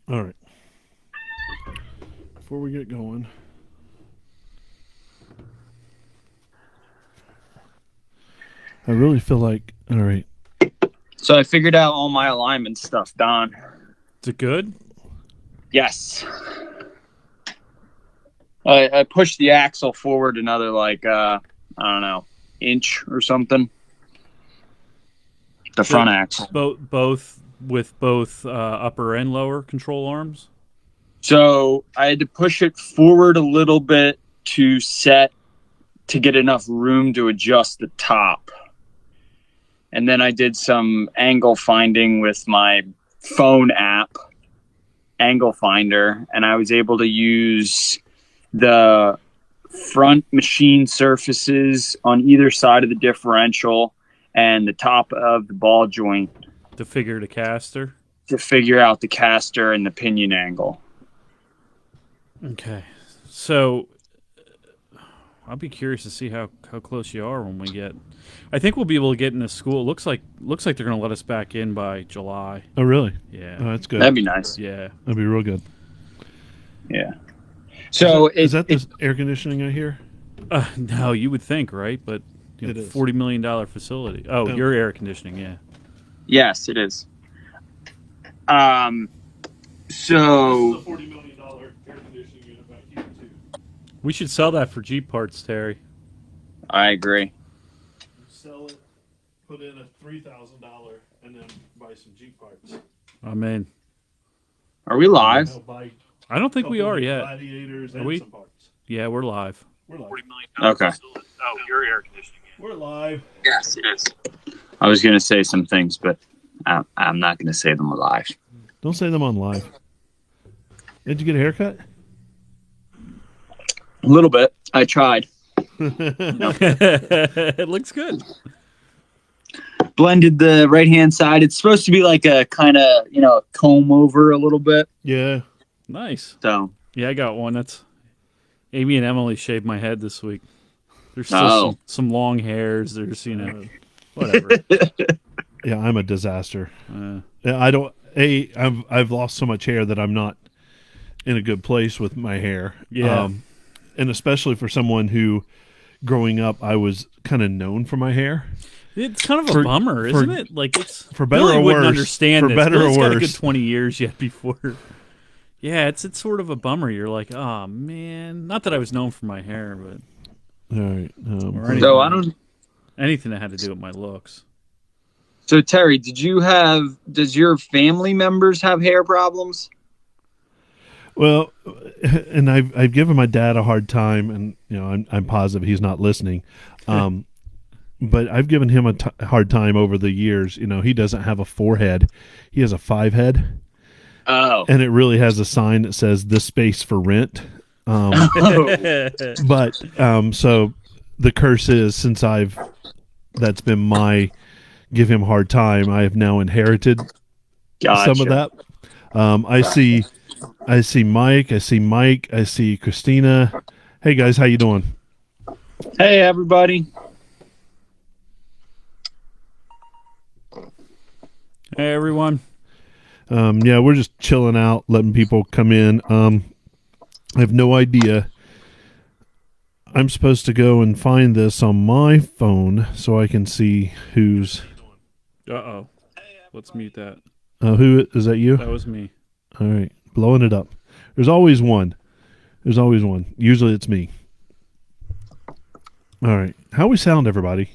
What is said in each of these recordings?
All right. Before we get going, I really feel like, all right. So I figured out all my alignment stuff, Don. Is it good? Yes. I pushed the axle forward another I don't know, inch or something. The front axle. Both with both upper and lower control arms. So I had to push it forward a little bit to get enough room to adjust the top. And then I did some angle finding with my phone app, Angle Finder, and I was able to use the front machine surfaces on either side of the differential and the top of the ball joint To figure the caster. to figure out the caster and the pinion angle. Okay. So I'll be curious to see how close you are when we get. I think we'll be able to get into school. Looks like they're going to let us back in by July. Oh, really? Yeah. Oh, that's good. That'd be nice. Yeah. That'd be real good. Yeah. So is that the air conditioning I hear? No, you would think, right? But It is. $40 million facility. Oh, your air conditioning, yeah. yes, it is. So $40 million air conditioning unit back here too. We should sell that for Jeep parts, Terry. I agree. Sell it, put in a $3,000, and then buy some Jeep parts. I'm in. Are we live? I'll buy I don't think we are yet. Gladiators Are and we? some parts. Yeah, we're live. We're live. Okay. Oh, your air conditioning. We're live. Yes, it is. I was going to say some things, but I'm not going to say them live. Don't say them on live. Did you get a haircut? A little bit. I tried. It looks good. Blended the right-hand side. It's supposed to be like a kind of, comb over a little bit. Yeah. Nice. So, Yeah, I got one. That's Amy and Emily shaved my head this week. There's still some long hairs. There's whatever. Yeah, I'm a disaster. Uh, I don't. I've lost so much hair that I'm not in a good place with my hair. Yeah. And especially for someone who, growing up, I was kind of known for my hair. It's kind of a bummer, isn't it? Like it's for better Billy or wouldn't worse. understand For this. better Billy's or got a worse. good 20 years yet before. Yeah, it's sort of a bummer. You're like, oh man. Not that I was known for my hair, but All right. or anything, so I don't. anything that had to do with my looks. So Terry, does your family members have hair problems? Well, and I've given my dad a hard time, and I'm positive he's not listening. But I've given him a hard time over the years. He doesn't have a 4-head; he has a 5-head, Oh. and it really has a sign that says "this space for rent." But so the curse is that's been my give him a hard time. I have now inherited some of that. I see Mike. I see Mike. I see Christina. Hey guys, how you doing? Hey, everybody. Hey everyone. Yeah, we're just chilling out, letting people come in. I have no idea. I'm supposed to go and find this on my phone so I can see who's. Uh-oh. Let's mute that. Who is that? You? That was me. All right, blowing it up. There's always one. Usually it's me. All right, how we sound, everybody?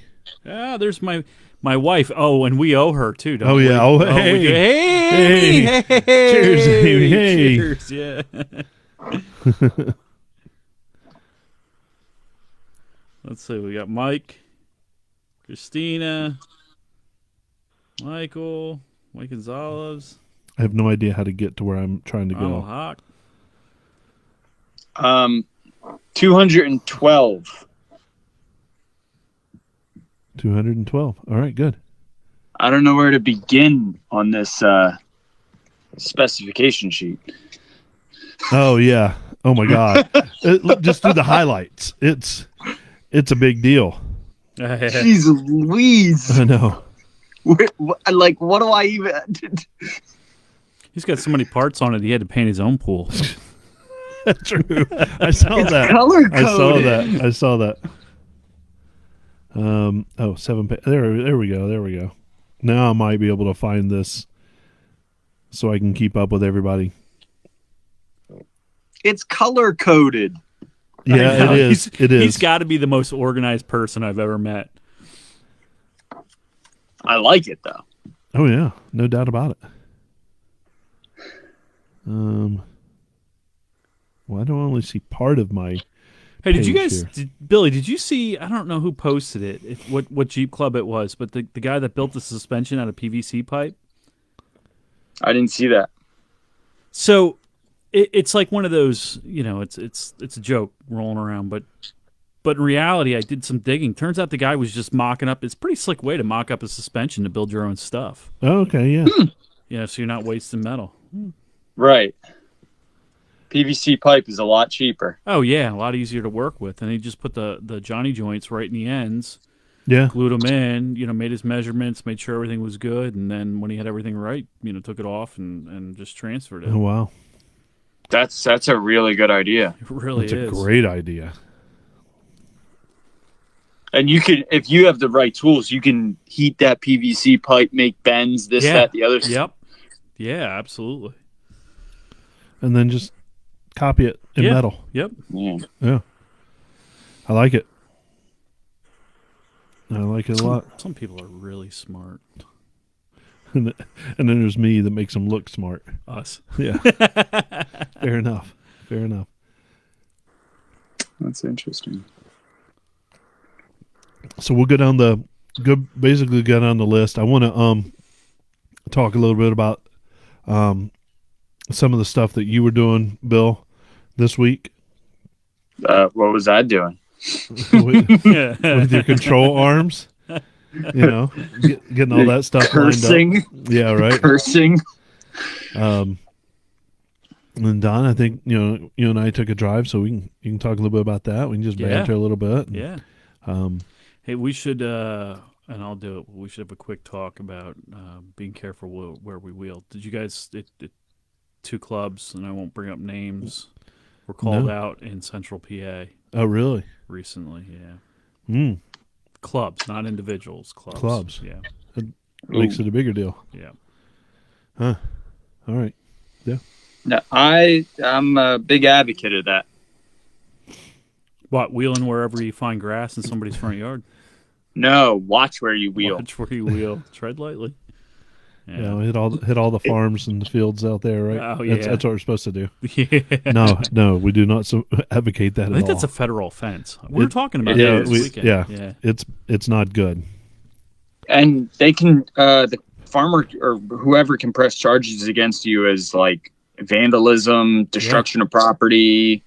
Ah, there's my wife. Oh, and we owe her too, don't we? Yeah. Oh, we hey. do. Hey. Cheers, Amy. Hey. Cheers, yeah. Let's see. We got Mike, Christina, Michael, Mike Gonzalez, I have no idea how to get to where I'm trying to Ronald go. Hawk. 212. 212. All right, good. I don't know where to begin on this specification sheet. Oh yeah. Oh my God. Just do the highlights. It's a big deal. Jeez Louise. I know. What do I even... He's got so many parts on it, he had to paint his own pool. True. I saw that. I saw that. Oh, 7 there we go. Now I might be able to find this so I can keep up with everybody. It's color coded. Yeah, it is. He's got to be the most organized person I've ever met. I like it though. Oh yeah, no doubt about it. Well, I don't only see part of my. Hey, did you page guys, here. Billy? Did you see? I don't know who posted it. What Jeep Club it was, but the guy that built the suspension out of PVC pipe. I didn't see that. So, it's like one of those. It's a joke rolling around, but in reality, I did some digging. Turns out the guy was just mocking up. It's a pretty slick way to mock up a suspension to build your own stuff. Oh, okay, yeah. Yeah, so you're not wasting metal. Right. PVC pipe is a lot cheaper. Oh yeah, a lot easier to work with, and he just put the Johnny joints right in the ends. Yeah. Glued them in, made his measurements, made sure everything was good, and then when he had everything right, took it off and just transferred it. Oh wow. That's a really good idea. It really That's is. a great idea. And you can, if you have the right tools, you can heat that PVC pipe, make bends, that, the other. Yep. Yeah, absolutely. And then just copy it in metal. Yep. Yeah. I like it. I like it a lot. Some people are really smart. And then there's me that makes them look smart. Us. Yeah. Fair enough. That's interesting. So we'll basically go down the list. I want to talk a little bit about some of the stuff that you were doing, Bill, this week. What was I doing? with your control arms, getting all that stuff cursing. lined up. Yeah, right. Cursing. And Don, I think you and I took a drive, so you can talk a little bit about that. We can just banter a little bit. Yeah. Hey, we should, and I'll do it. We should have a quick talk about being careful where we wheel. Did you guys? Two clubs, and I won't bring up names, were called out in Central PA. Oh, really? Recently, yeah. Clubs, not individuals. Clubs. Yeah. It makes it a bigger deal. Yeah. Huh. All right. Yeah. No, I'm a big advocate of that. What, wheeling wherever you find grass in somebody's front yard? No, watch where you wheel. Watch where you wheel. Tread lightly. Yeah, hit all the farms and the fields out there, right? Oh, yeah. That's what we're supposed to do. Yeah. No, we do not advocate that at all. I think that's a federal offense. We were talking about that this weekend. Yeah, it's not good. And they can, the farmer or whoever can press charges against you as like vandalism, destruction of property,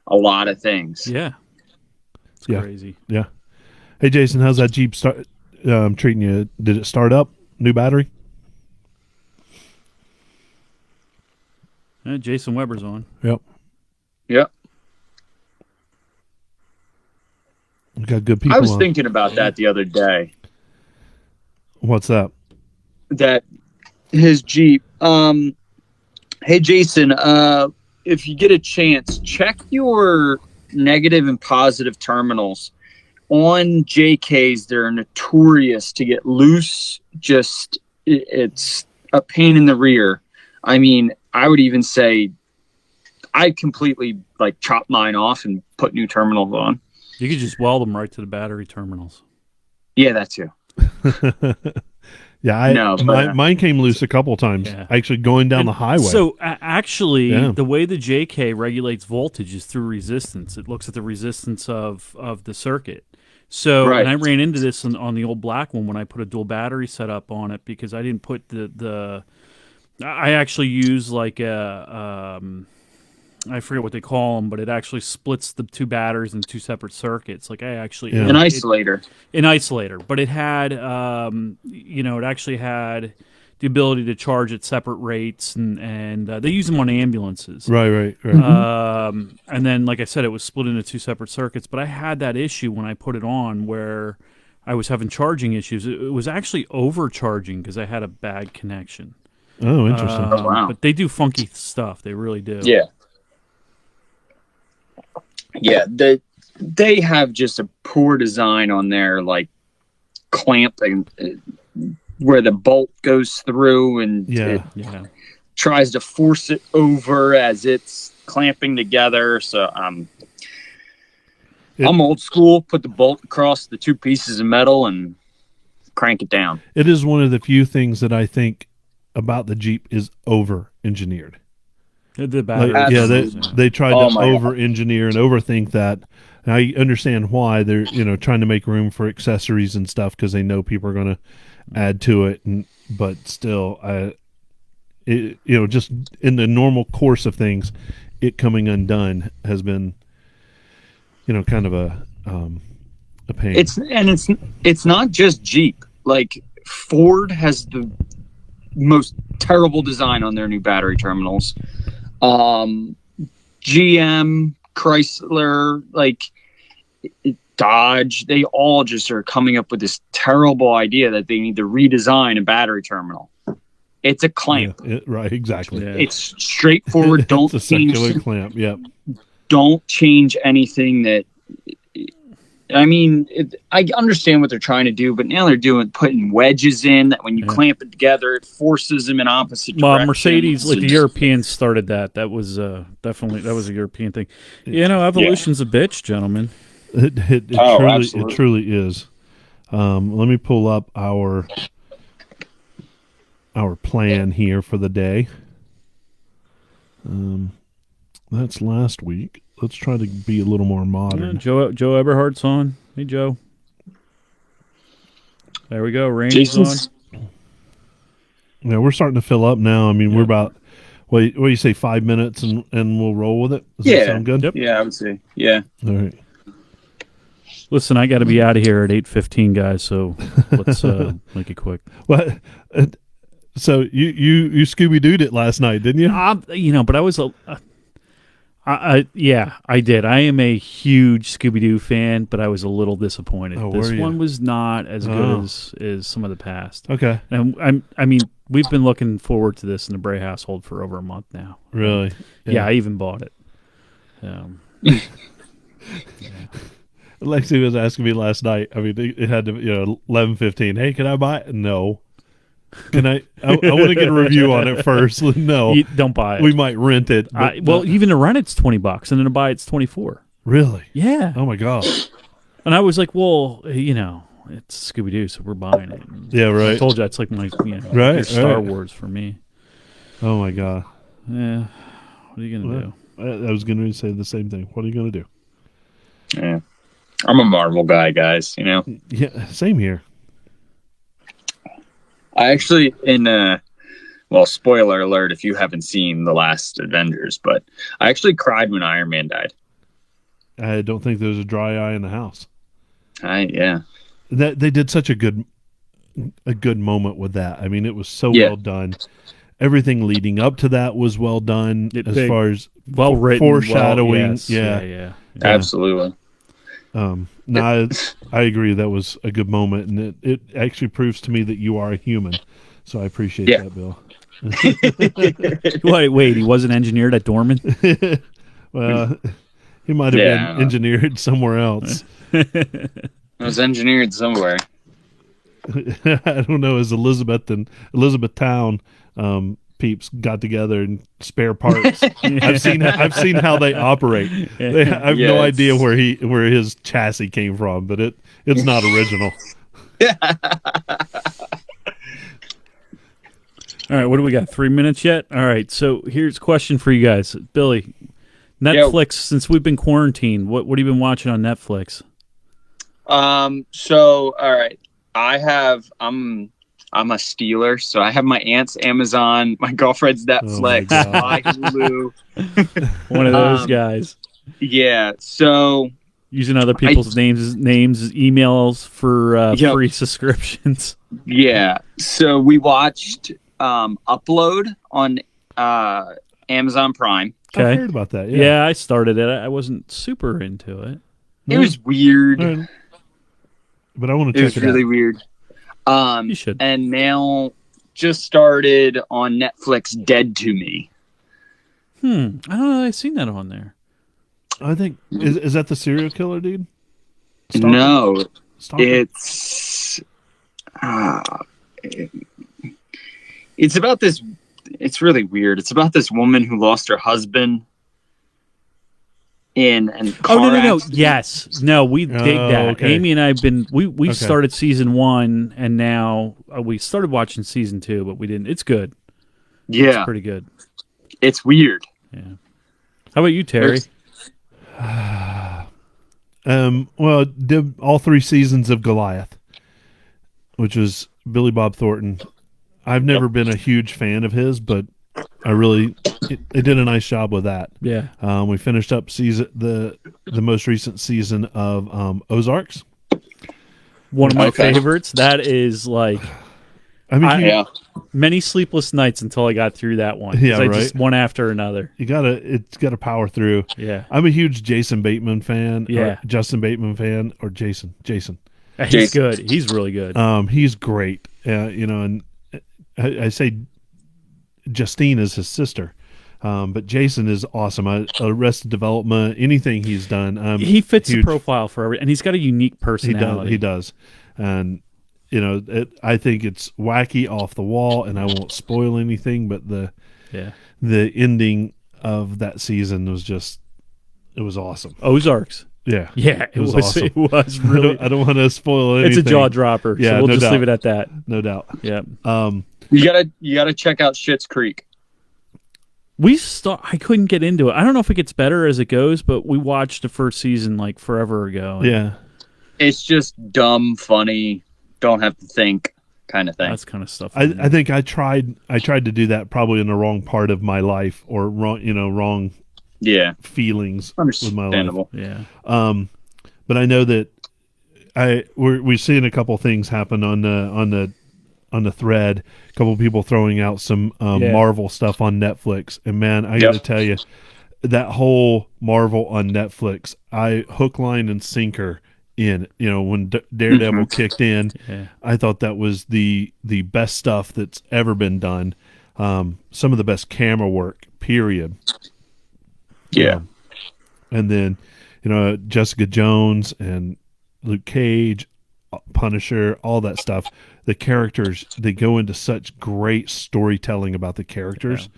a lot of things. Yeah. It's crazy. Yeah. Hey, Jason, how's that Jeep treating you? Did it start up? New battery? Jason Weber's on. Yep. Yep. We got good people. I was thinking about that the other day. What's that? That his Jeep. Hey, Jason, if you get a chance, check your negative and positive terminals. On JKs, they're notorious to get loose. It's a pain in the rear. I mean, I would even say I completely chop mine off and put new terminals on. You could just weld them right to the battery terminals. Yeah, that too. Yeah, mine came loose a couple times. Yeah. Actually, going down the highway. So actually, the way the JK regulates voltage is through resistance. It looks at the resistance of the circuit. So, and I ran into this on the old black one when I put a dual battery setup on it because I didn't put I actually use like a I forget what they call them, but it actually splits the two batteries in two separate circuits. Like an isolator. An isolator, but it had it actually had the ability to charge at separate rates, and they use them on ambulances. Right. And then, like I said, it was split into two separate circuits. But I had that issue when I put it on where I was having charging issues. It was actually overcharging because I had a bad connection. Oh, interesting. Oh, wow. But they do funky stuff. They really do. Yeah. Yeah, they have just a poor design on their like clamping where the bolt goes through and it tries to force it over as it's clamping together. So I'm old school. Put the bolt across the two pieces of metal and crank it down. It is one of the few things that I think about the Jeep is over-engineered. The battery. Like, they tried to over-engineer and overthink that. And I understand why they're trying to make room for accessories and stuff because they know people are going to add to it. But still, just in the normal course of things, it coming undone has been, kind of a pain. It's not just Jeep. Like Ford has the most terrible design on their new battery terminals. GM, Chrysler, like Dodge, they all just are coming up with this terrible idea that they need to redesign a battery terminal. It's a clamp. Right, exactly. Yeah. It's straightforward. Don't it's a circular clamp. Yep. Don't change anything that. I mean, I understand what they're trying to do, but now they're putting wedges in that when you clamp it together, it forces them in opposite directions. Well, Mercedes, like the Europeans started that. That was definitely a European thing. Evolution's a bitch, gentlemen. It truly is. Let me pull up our plan here for the day. That's last week. Let's try to be a little more modern. Joe Eberhardt's on. Hey, Joe. There we go. Randy's on. Yeah, we're starting to fill up now. I mean, we're about, what do you say, 5 minutes and we'll roll with it? Does that sound good? Yep. Yeah, I would say. Yeah. All right. Listen, I got to be out of here at 8:15, guys, so let's make it quick. What? So you Scooby-Dooed it last night, didn't you? But I was I did. I am a huge Scooby-Doo fan, but I was a little disappointed. This one was not as good as some of the past. Okay. And I mean, we've been looking forward to this in the Bray household for over a month now. Really? Yeah, I even bought it. Lexi was asking me last night. I mean, it had to 11:15. Hey, can I buy it? No. Can I want to get a review on it first. No. Don't buy it. We might rent it. Even to rent it's $20 and then to buy it's $24. Really? Yeah. Oh my gosh. And I was like, well, it's Scooby-Doo, so we're buying it. And yeah, right. I told you it's like my Star Wars for me. Oh my god. Yeah. What are you gonna do? I was gonna say the same thing. What are you gonna do? Yeah. I'm a Marvel guy, guys, Yeah, same here. I actually, spoiler alert if you haven't seen the last Avengers, but I actually cried when Iron Man died. I don't think there was a dry eye in the house. Yeah. That they did such a good moment with that. I mean, it was so well done. Everything leading up to that was well done far as well written, foreshadowing. Yeah. Absolutely. No, I agree. That was a good moment, and it actually proves to me that you are a human. So I appreciate that, Bill. Wait, he wasn't engineered at Dorman? Well, he might have been engineered somewhere else. It was engineered somewhere. I don't know. As Elizabethtown peeps got together and spare parts. I've seen how they operate. I have no idea where his chassis came from, but it's not original. All right, what do we got? 3 minutes yet? All right, so here's a question for you guys, Billy. Netflix. Since we've been quarantined, what have you been watching on Netflix? So all right, I'm a stealer, so I have my aunt's Amazon, my girlfriend's Netflix, my Hulu. One of those guys. Yeah, so using other people's names, emails for free subscriptions. Yeah, so we watched Upload on Amazon Prime. Okay. I heard about that. Yeah, I started it. I wasn't super into it. It was weird, but I want to check it out. It was really weird. You should. And now just started on Netflix, Dead to Me. I don't know that I've seen that on there. I think is that the serial killer dude? No, Stalker? it's about this. It's really weird. It's about this woman who lost her husband in a car No. accident. Yes. No, we dig that. Okay. Amy and I have been, we Okay. started season 1 and now we started watching season 2, but we didn't. It's good. Yeah, It's pretty good. it's weird. Yeah. How about you, Terry? Well, did all 3 seasons of Goliath, which was Billy Bob Thornton. I've never been a huge fan of his, but I really they did a nice job with that. Yeah. We finished up the most recent season of Ozarks. One of my Okay. favorites. That is like I mean, Yeah, many sleepless nights until I got through that one. 'Cause Yeah, I right. just one after another. it's gotta power through. Yeah. I'm a huge Jason Bateman fan. Yeah. Or Justin Bateman fan, or Jason. He's Jason. good. He's really good. He's great. And I say Justine is his sister. But Jason is awesome. Arrested Development, anything he's done. He fits the huge. profile for every, and he's got a unique personality. He does. And, I think it's wacky, off the wall, and I won't spoil anything, but the ending of that season was it was awesome. Ozarks. Yeah. Yeah, it was awesome. It was really. I don't want to spoil anything. It's a jaw dropper. Yeah, so we'll no just doubt. leave it at that. No doubt. Yeah. you gotta check out Schitt's Creek. I couldn't get into it. I don't know if it gets better as it goes, but we watched the first season like forever ago. Yeah. It's just dumb, funny, don't have to think kind of thing. That's kind of stuff. I think I tried to do that probably in the wrong part of my life, or wrong Yeah, feelings with my life. understandable. Yeah. But I know that we've seen a couple things happen on the thread. A couple people throwing out some Marvel stuff on Netflix, and man, I got to tell you, that whole Marvel on Netflix, I hook, line, and sinker in. When Daredevil kicked in, I thought that was the best stuff that's ever been done. Some of the best camera work, period. Yeah. And then, Jessica Jones and Luke Cage, Punisher, all that stuff. The characters, they go into such great storytelling about the characters.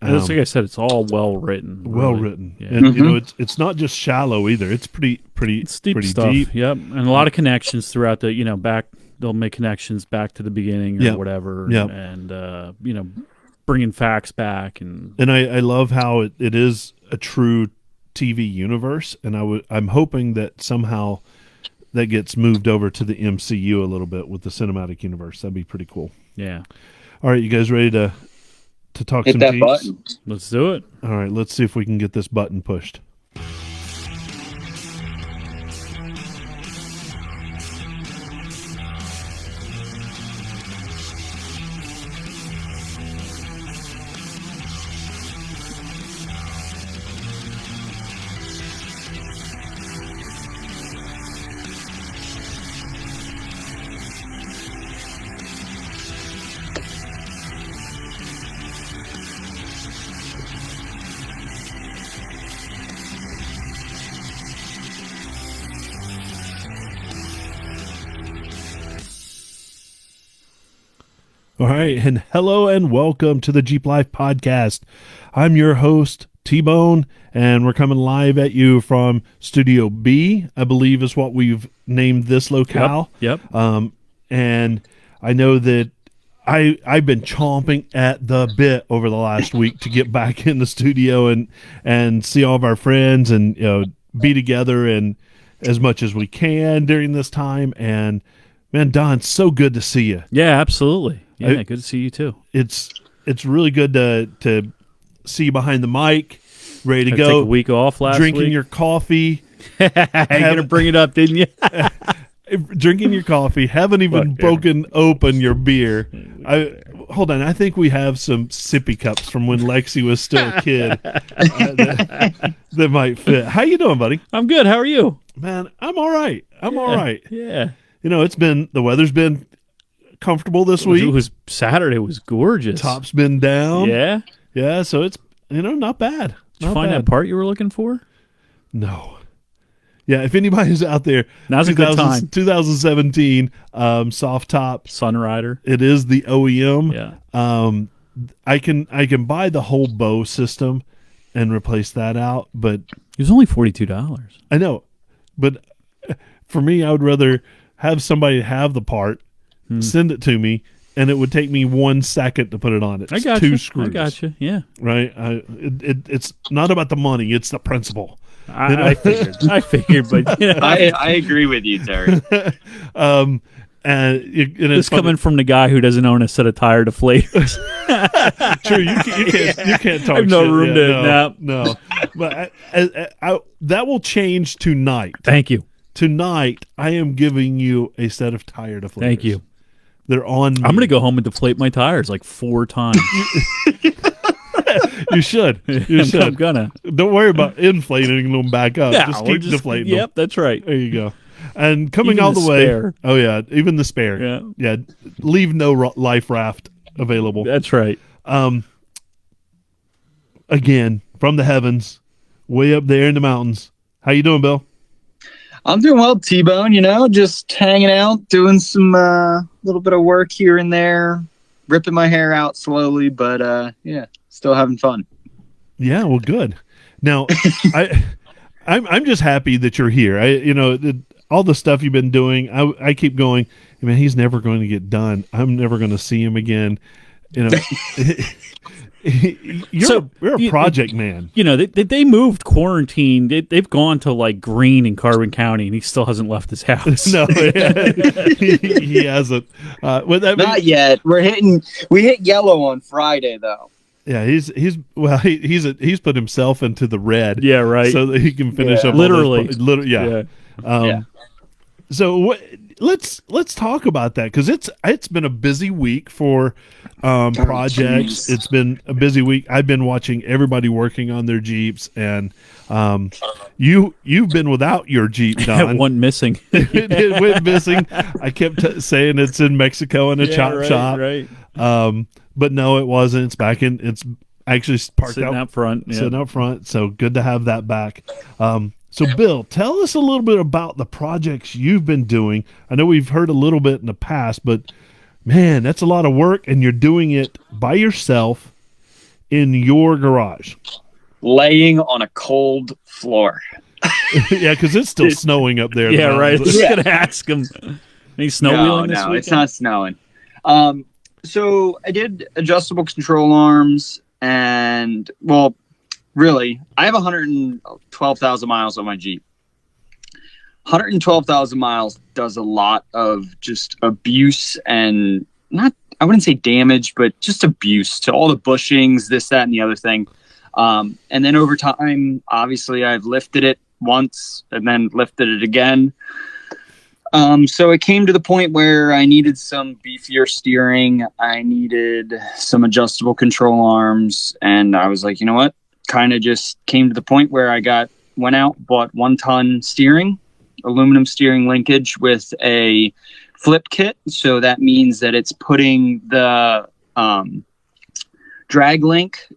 And it's like I said, it's all well written. Well really. written. Yeah. And it's not just shallow either. It's pretty It's deep pretty stuff. deep. Yep. And a lot of connections throughout the, back, they'll make connections back to the beginning or whatever. Yep. And, bringing facts back. And I love how it is a true TV universe, and I'm hoping that somehow that gets moved over to the MCU a little bit with the cinematic universe. That'd be pretty cool. yeah, All right, you guys ready to talk Hit some that Chiefs? button. let's do it. All right, let's see if we can get this button pushed. All right, and hello and welcome to the Jeep Life Podcast. I'm your host, TBone, and we're coming live at you from Studio B, I believe is what we've named this locale. Yep. And I know that I've been chomping at the bit over the last week to get back in the studio and see all of our friends and be together and as much as we can during this time. And man, Don, so good to see you. Yeah, absolutely. Yeah, good to see you too. It's really good to see you behind the mic, ready to I go. Take a week off last drinking week. your coffee. You're gonna bring it up, didn't you? Drinking your coffee, haven't even broken open your beer. Hold on, I think we have some sippy cups from when Lexi was still a kid that might fit. How you doing, buddy? I'm good. How are you? Man, I'm all right. I'm all right. Yeah. The weather's been comfortable this week. It was Saturday. Was gorgeous. Top's been down. Yeah. So it's not bad. Did you find that part you were looking for? No. Yeah, if anybody's out there, now's a good time. 2017 soft top Sunrider. It is the OEM. Yeah. I can buy the whole bow system and replace that out, but it was only $42. I know, but for me, I would rather have somebody have the part, send it to me, and it would take me 1 second to put it on. It's I got 2 screws. I got you. Yeah. Right. It's not about the money; it's the principle. I figured, but I agree with you, Terry. And it's coming from the guy who doesn't own a set of tire deflators. True, you can't talk. I have no shit. room to no. But that will change tonight. Thank you. Tonight, I am giving you a set of tire deflators. Thank you. They're on me. I'm going to go home and deflate my tires like 4 times. You should. I'm gonna. Don't worry about inflating them back up. Yeah, just keep deflating them. Yep, that's right. There you go. And coming Even all the the way. spare. Oh yeah, even the spare. Yeah. Leave no life raft available. That's right. Again, from the heavens, way up there in the mountains. How you doing, Bill? I'm doing well, TBone. Just hanging out, doing some little bit of work here and there, ripping my hair out slowly, but still having fun. Yeah, well, good. Now, I'm just happy that you're here. All the stuff you've been doing, I keep going, man, he's never going to get done. I'm never going to see him again. You're a project man. They moved quarantine. They've gone to like Greene in Carbon County, and he still hasn't left his house. No, he hasn't. Not yet. We hit yellow on Friday though. Yeah, he's put himself into the red. Yeah, right. So that he can finish up literally. Yeah. So let's talk about that, because it's been a busy week for projects. It's been a busy week. I've been watching everybody working on their Jeeps, and you've been without your Jeep, Don. One missing. It went missing. I kept saying it's in Mexico in a chop shop. Right. But no, it wasn't. It's back in. It's actually parked sitting out front. Yeah. Sitting out front. So good to have that back. So, Bill, tell us a little bit about the projects you've been doing. I know we've heard a little bit in the past, but, man, that's a lot of work, and you're doing it by yourself in your garage. Laying on a cold floor. Yeah, because it's still snowing up there. Yeah, right. I was going to ask him. Any snow wheeling this weekend? No, it's not snowing. So I did adjustable control arms, and, well, really, I have 112,000 miles on my Jeep. 112,000 miles does a lot of just abuse and I wouldn't say damage, but just abuse to all the bushings, this, that, and the other thing. And then over time, obviously, I've lifted it once and then lifted it again. So it came to the point where I needed some beefier steering. I needed some adjustable control arms. And I was like, you know what? Kind of just came to the point where I went out, bought 1-ton steering, aluminum steering linkage with a flip kit. So that means that it's putting the drag link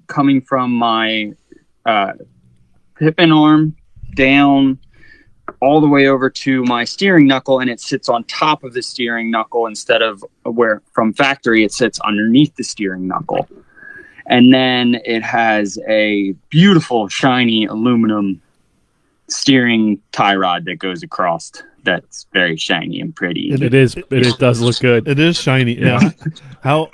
coming from my pippin arm down all the way over to my steering knuckle, and it sits on top of the steering knuckle instead of where from factory it sits underneath the steering knuckle. And then it has a beautiful, shiny aluminum steering tie rod that goes across. That's very shiny and pretty. It does look good. It is shiny. Yeah. Now,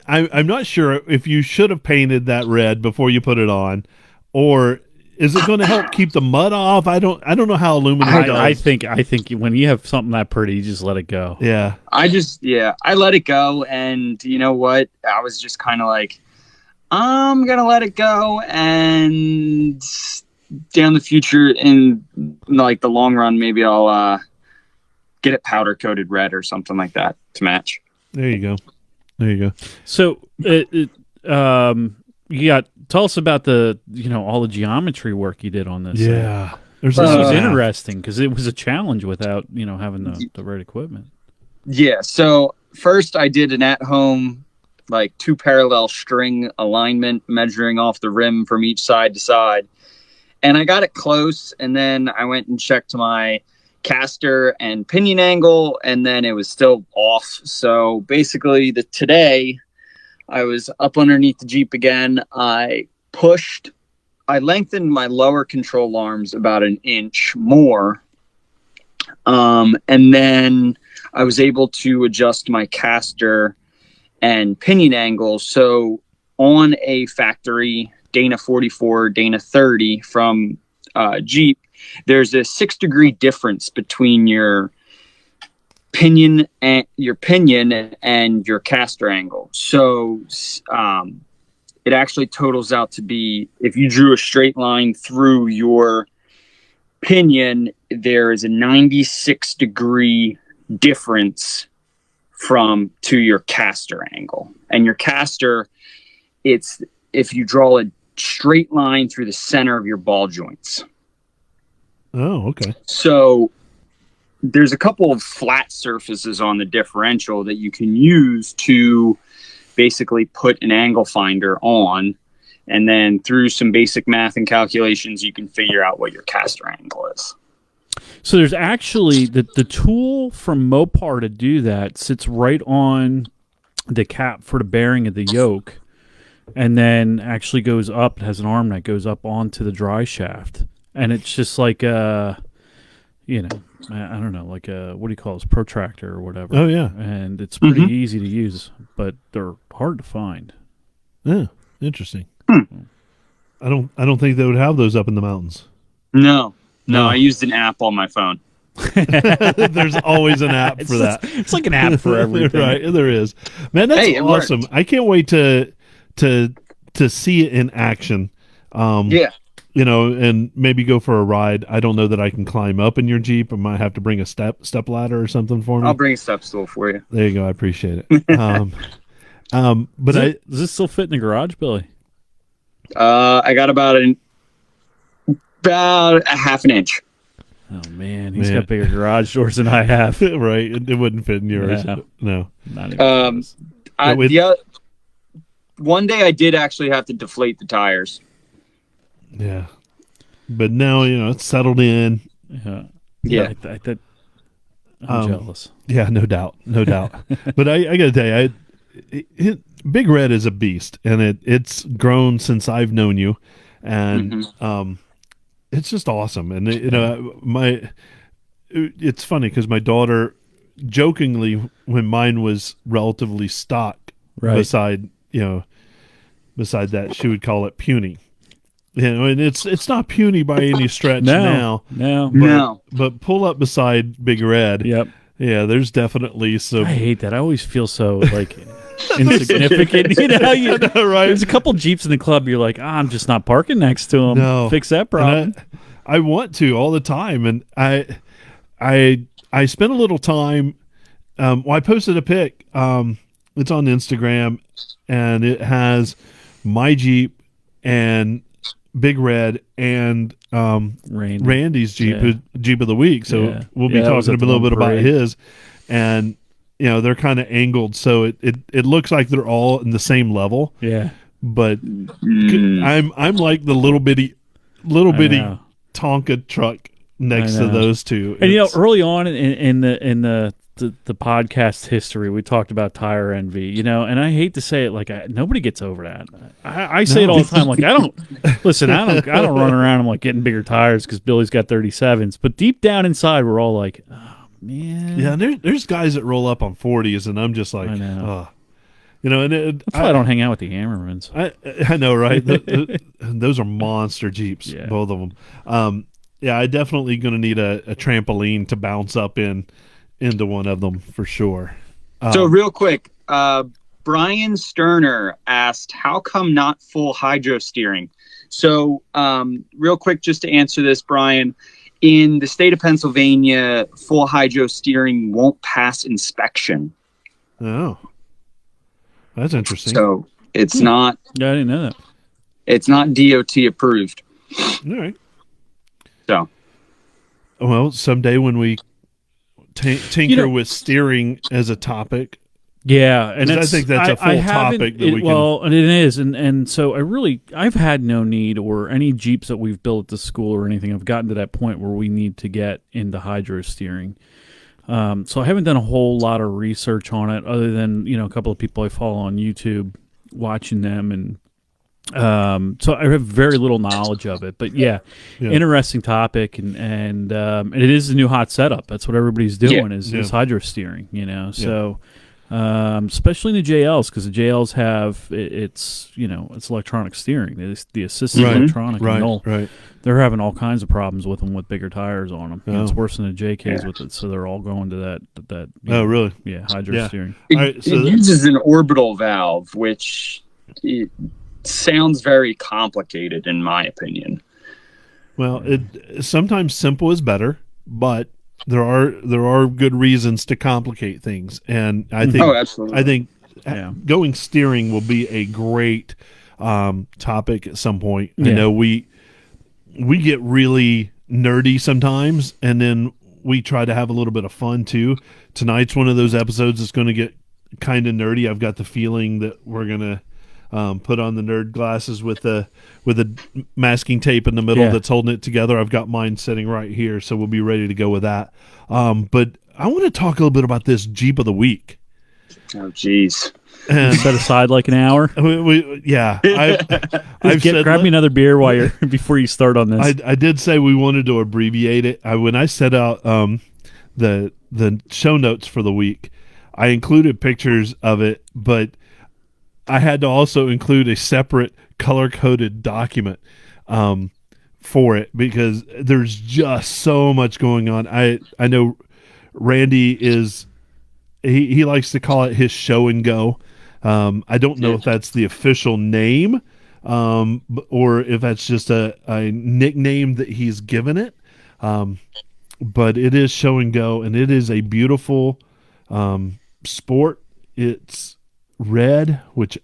I'm not sure if you should have painted that red before you put it on, or is it going to help keep the mud off? I don't know how aluminum does. I think when you have something that pretty, you just let it go. Yeah. I let it go, and you know what? I was just kind of like, I'm going to let it go, and down the future, in like the long run, maybe I'll get it powder coated red or something like that to match. There you go. So, tell us about all the geometry work you did on this. Yeah. This was interesting because it was a challenge without, having the right equipment. Yeah. So first I did an at-home, like 2 parallel string alignment, measuring off the rim from each side to side. And I got it close, and then I went and checked my caster and pinion angle, and then it was still off. So basically, today I was up underneath the Jeep again. I lengthened my lower control arms about an inch more, and then I was able to adjust my caster and pinion angle. So on a factory Dana 44, Dana 30 from Jeep, there's a 6-degree difference between your pinion and your caster angle. So it actually totals out to be, if you drew a straight line through your pinion, there is a 96-degree difference to your caster angle. And your caster, it's if you draw a straight line through the center of your ball joints. Oh, okay. So there's a couple of flat surfaces on the differential that you can use to basically put an angle finder on, and then through some basic math and calculations, you can figure out what your caster angle is. So there's actually the tool from Mopar to do that sits right on the cap for the bearing of the yoke, and then actually goes up. It has an arm that goes up onto the dry shaft, and it's just like a, I don't know, like a, what do you call this, protractor or whatever. Oh yeah, and it's pretty easy to use, but they're hard to find. Yeah, interesting. I don't think they would have those up in the mountains. No, I used an app on my phone. There's always an app for that. It's like an app for everything. Right, there is. Man, that's awesome. Worked. I can't wait to see it in action. Yeah. And maybe go for a ride. I don't know that I can climb up in your Jeep. I might have to bring a step ladder or something for me. I'll bring a step stool for you. There you go. I appreciate it. But does this still fit in the garage, Billy? I got about a half an inch. Oh man, he's got bigger garage doors than I have. Right, it wouldn't fit in yours. No. Not even one day I did actually have to deflate the tires. Yeah, but now it's settled in. Yeah. I'm jealous. Yeah, no doubt. But I got to tell you, Big Red is a beast, and it's grown since I've known you, and it's just awesome. And it's funny because my daughter, jokingly, when mine was relatively stock, beside that, she would call it puny. And it's not puny by any stretch now. No. But pull up beside Big Red. Yep. Yeah, there's definitely some. I hate that. I always feel so insignificant. I know, right? There's a couple Jeeps in the club. You're like, I'm just not parking next to them. No, fix that problem. I want to all the time, and I spent a little time. I posted a pic. It's on Instagram, and it has my Jeep and Big Red and Randy's Jeep, Jeep of the week. So we'll be talking a little bit about his, and they're kind of angled, so it looks like they're all in the same level. Yeah, but I'm like the little bitty Tonka truck next to those two. And early on in the podcast history, we talked about tire envy, and I hate to say it, like nobody gets over that. I say it all the time. Like I don't run around. I'm like getting bigger tires because Billy's got 37s, but deep down inside, we're all like, oh man. Yeah, and there's guys that roll up on 40s, and I'm just like, I know. And that's why I don't hang out with the Hammermans. I know, right? Those are monster Jeeps, both of them. I definitely going to need a trampoline to bounce up into one of them for sure. So real quick, Brian Sterner asked, how come not full hydro steering? So real quick, just to answer this, Brian, in the state of Pennsylvania, full hydro steering won't pass inspection. Oh, that's interesting. So it's not. Yeah, I didn't know that. It's not DOT approved. All right. So. Well, someday when we tinker with steering as a topic, Yeah, and I think that's a full topic that we can. Well, and it is, and so I've had no need or any Jeeps that we've built at the school or anything. I've gotten to that point where we need to get into hydro steering. So I haven't done a whole lot of research on it, other than a couple of people I follow on YouTube, watching them, and so I have very little knowledge of it. But yeah. Interesting topic, and it is a new hot setup. That's what everybody's doing is hydro steering. So. Especially in the JLs, because the JLs have it's electronic steering, the assisted electronic. Right. They're having all kinds of problems with them with bigger tires on them. It's worse than the JKs with it, so they're all going to that. Really? Yeah, hydro steering. It uses an orbital valve, which it sounds very complicated in my opinion. Well, sometimes simple is better, but there are good reasons to complicate things, and I think absolutely. I think going steering will be a great topic at some point. I know we get really nerdy sometimes, and then we try to have a little bit of fun too. Tonight's one of those episodes that's going to get kind of nerdy. I've got the feeling that we're gonna put on the nerd glasses with the masking tape in the middle that's holding it together. I've got mine sitting right here, so we'll be ready to go with that. But I want to talk a little bit about this Jeep of the Week. Oh, geez. And set aside like an hour. I've said, grab me another beer while you're before you start on this. I did say we wanted to abbreviate it. When I set out the show notes for the week, I included pictures of it, but I had to also include a separate color-coded document for it because there's just so much going on. I know Randy is he likes to call it his show and go. I don't know if that's the official name or if that's just a nickname that he's given it. But it is show and go, and it is a beautiful sport. It's red, which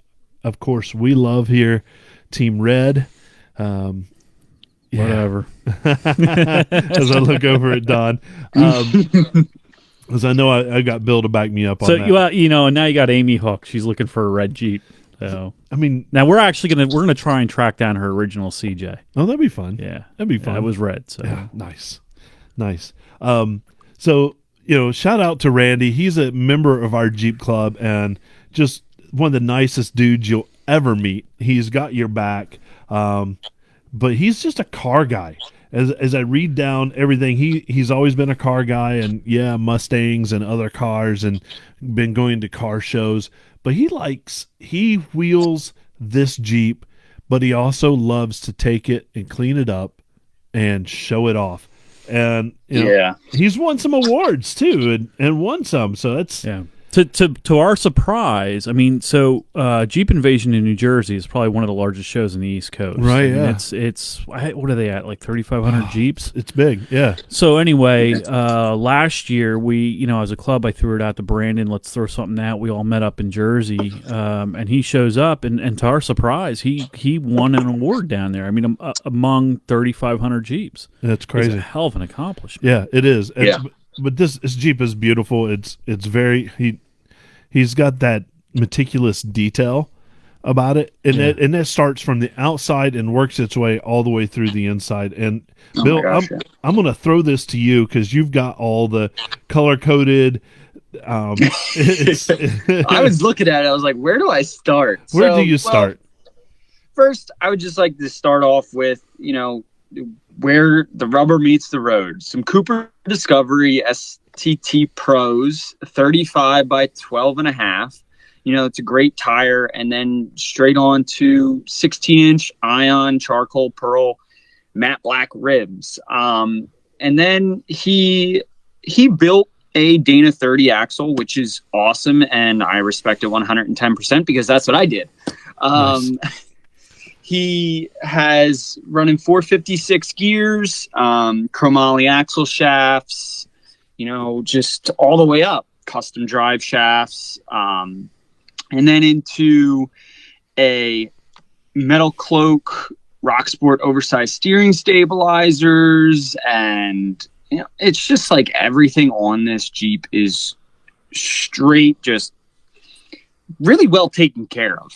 of course we love here, Team Red. Whatever. As I look over at Don, because I know I got Bill to back me up on that. Well, and now you got Amy hooked. She's looking for a red Jeep. So I mean, now we're gonna try and track down her original CJ. Oh, that'd be fun. Yeah, that'd be fun. It was red. So nice. So shout out to Randy. He's a member of our Jeep Club and just one of the nicest dudes you'll ever meet. He's got your back, but he's just a car guy. As I read down everything, he's always been a car guy, and Mustangs and other cars, and been going to car shows. But he wheels this Jeep, but he also loves to take it and clean it up and show it off. And he's won some awards too, and won some. So that's To our surprise, I mean, so Jeep Invasion in New Jersey is probably one of the largest shows in the East Coast. Right, It's what are they at, like 3,500 Jeeps? It's big, yeah. So anyway, last year we, as a club, I threw it out to Brandon, let's throw something out. We all met up in Jersey, and he shows up, and to our surprise, he won an award down there. I mean, among 3,500 Jeeps. That's crazy. It's a hell of an accomplishment. Yeah, it is. But this Jeep is beautiful. It's very he's got that meticulous detail about it, and that starts from the outside and works its way all the way through the inside. And Bill, I'm going to throw this to you because you've got all the color coded. I was looking at it. I was like, where do I start? Where do you start? First, I would just like to start off with where the rubber meets the road. Some Cooper Discovery STT Pros, 35 by 12.5. It's a great tire, and then straight on to 16-inch Ion charcoal pearl matte black ribs. And then he built a Dana 30 axle, which is awesome, and I respect it 110% because that's what I did. Nice. He has running 456 gears, chromoly axle shafts, just all the way up, custom drive shafts, and then into a metal cloak, Rocksport oversized steering stabilizers, and it's just like everything on this Jeep is straight, just really well taken care of.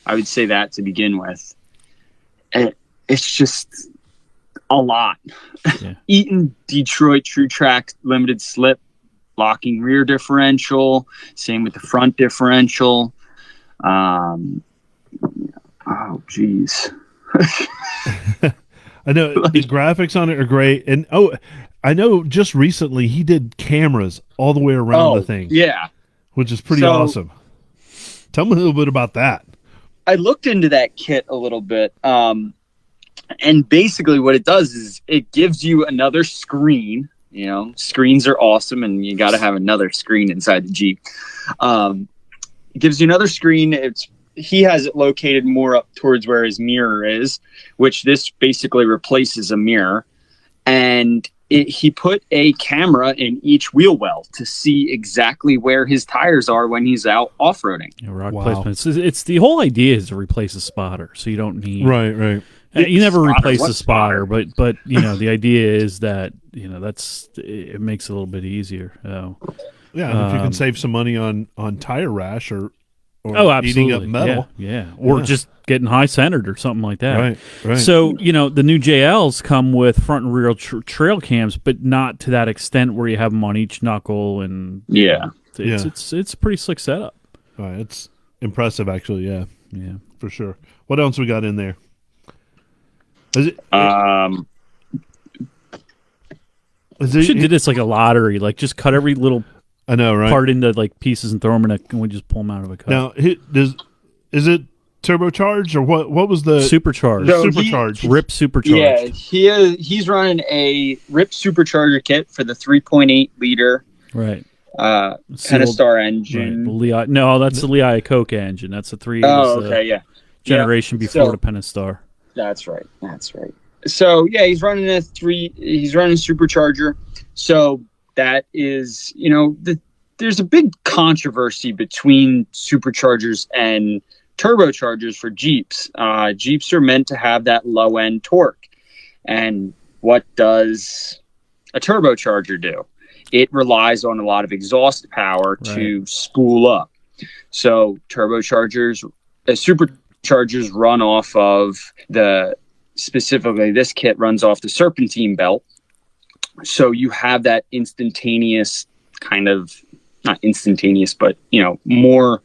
I would say that to begin with. And it's just a lot. Yeah. Eaton Detroit True Track limited slip, locking rear differential, same with the front differential. Oh geez. I know the graphics on it are great, and I know just recently he did cameras all the way around the thing. Yeah, which is pretty awesome. Tell me a little bit about that. I looked into that kit a little bit, and basically what it does is it gives you another screen. Screens are awesome, and you got to have another screen inside the Jeep. It gives you another screen. He has it located more up towards where his mirror is, which this basically replaces a mirror. And he put a camera in each wheel well to see exactly where his tires are when he's out off-roading. Yeah, rock placement. It's the whole idea is to replace a spotter, so you don't need right. You never replace the spotter, but the idea is that it makes it a little bit easier. Yeah, if you can save some money on tire rash or absolutely. eating up metal, or just getting high centered or something like that. Right. So the new JLs come with front and rear trail cams, but not to that extent where you have them on each knuckle, and it's a pretty slick setup. Right, it's impressive actually. Yeah, for sure. What else we got in there? We should do this like a lottery, like just cut every little I know, right? part into like pieces and throw them in and we just pull them out of a cup. Now, is it turbocharged or what? What was the supercharged? Supercharged. RIP supercharged. Yeah, he's running a RIP supercharger kit for the 3.8 liter. Right. Pentastar engine. Right. No, that's the Lehigh Coke engine. That's the 3. Oh, okay, yeah. Generation before the Pentastar. That's right. So he's running he's running supercharger. So that is, there's a big controversy between superchargers and turbochargers for Jeeps. Jeeps are meant to have that low end torque. And what does a turbocharger do? It relies on a lot of exhaust power to spool up. So superchargers run off of specifically this kit runs off the serpentine belt. So you have that instantaneous kind of, not instantaneous, but, more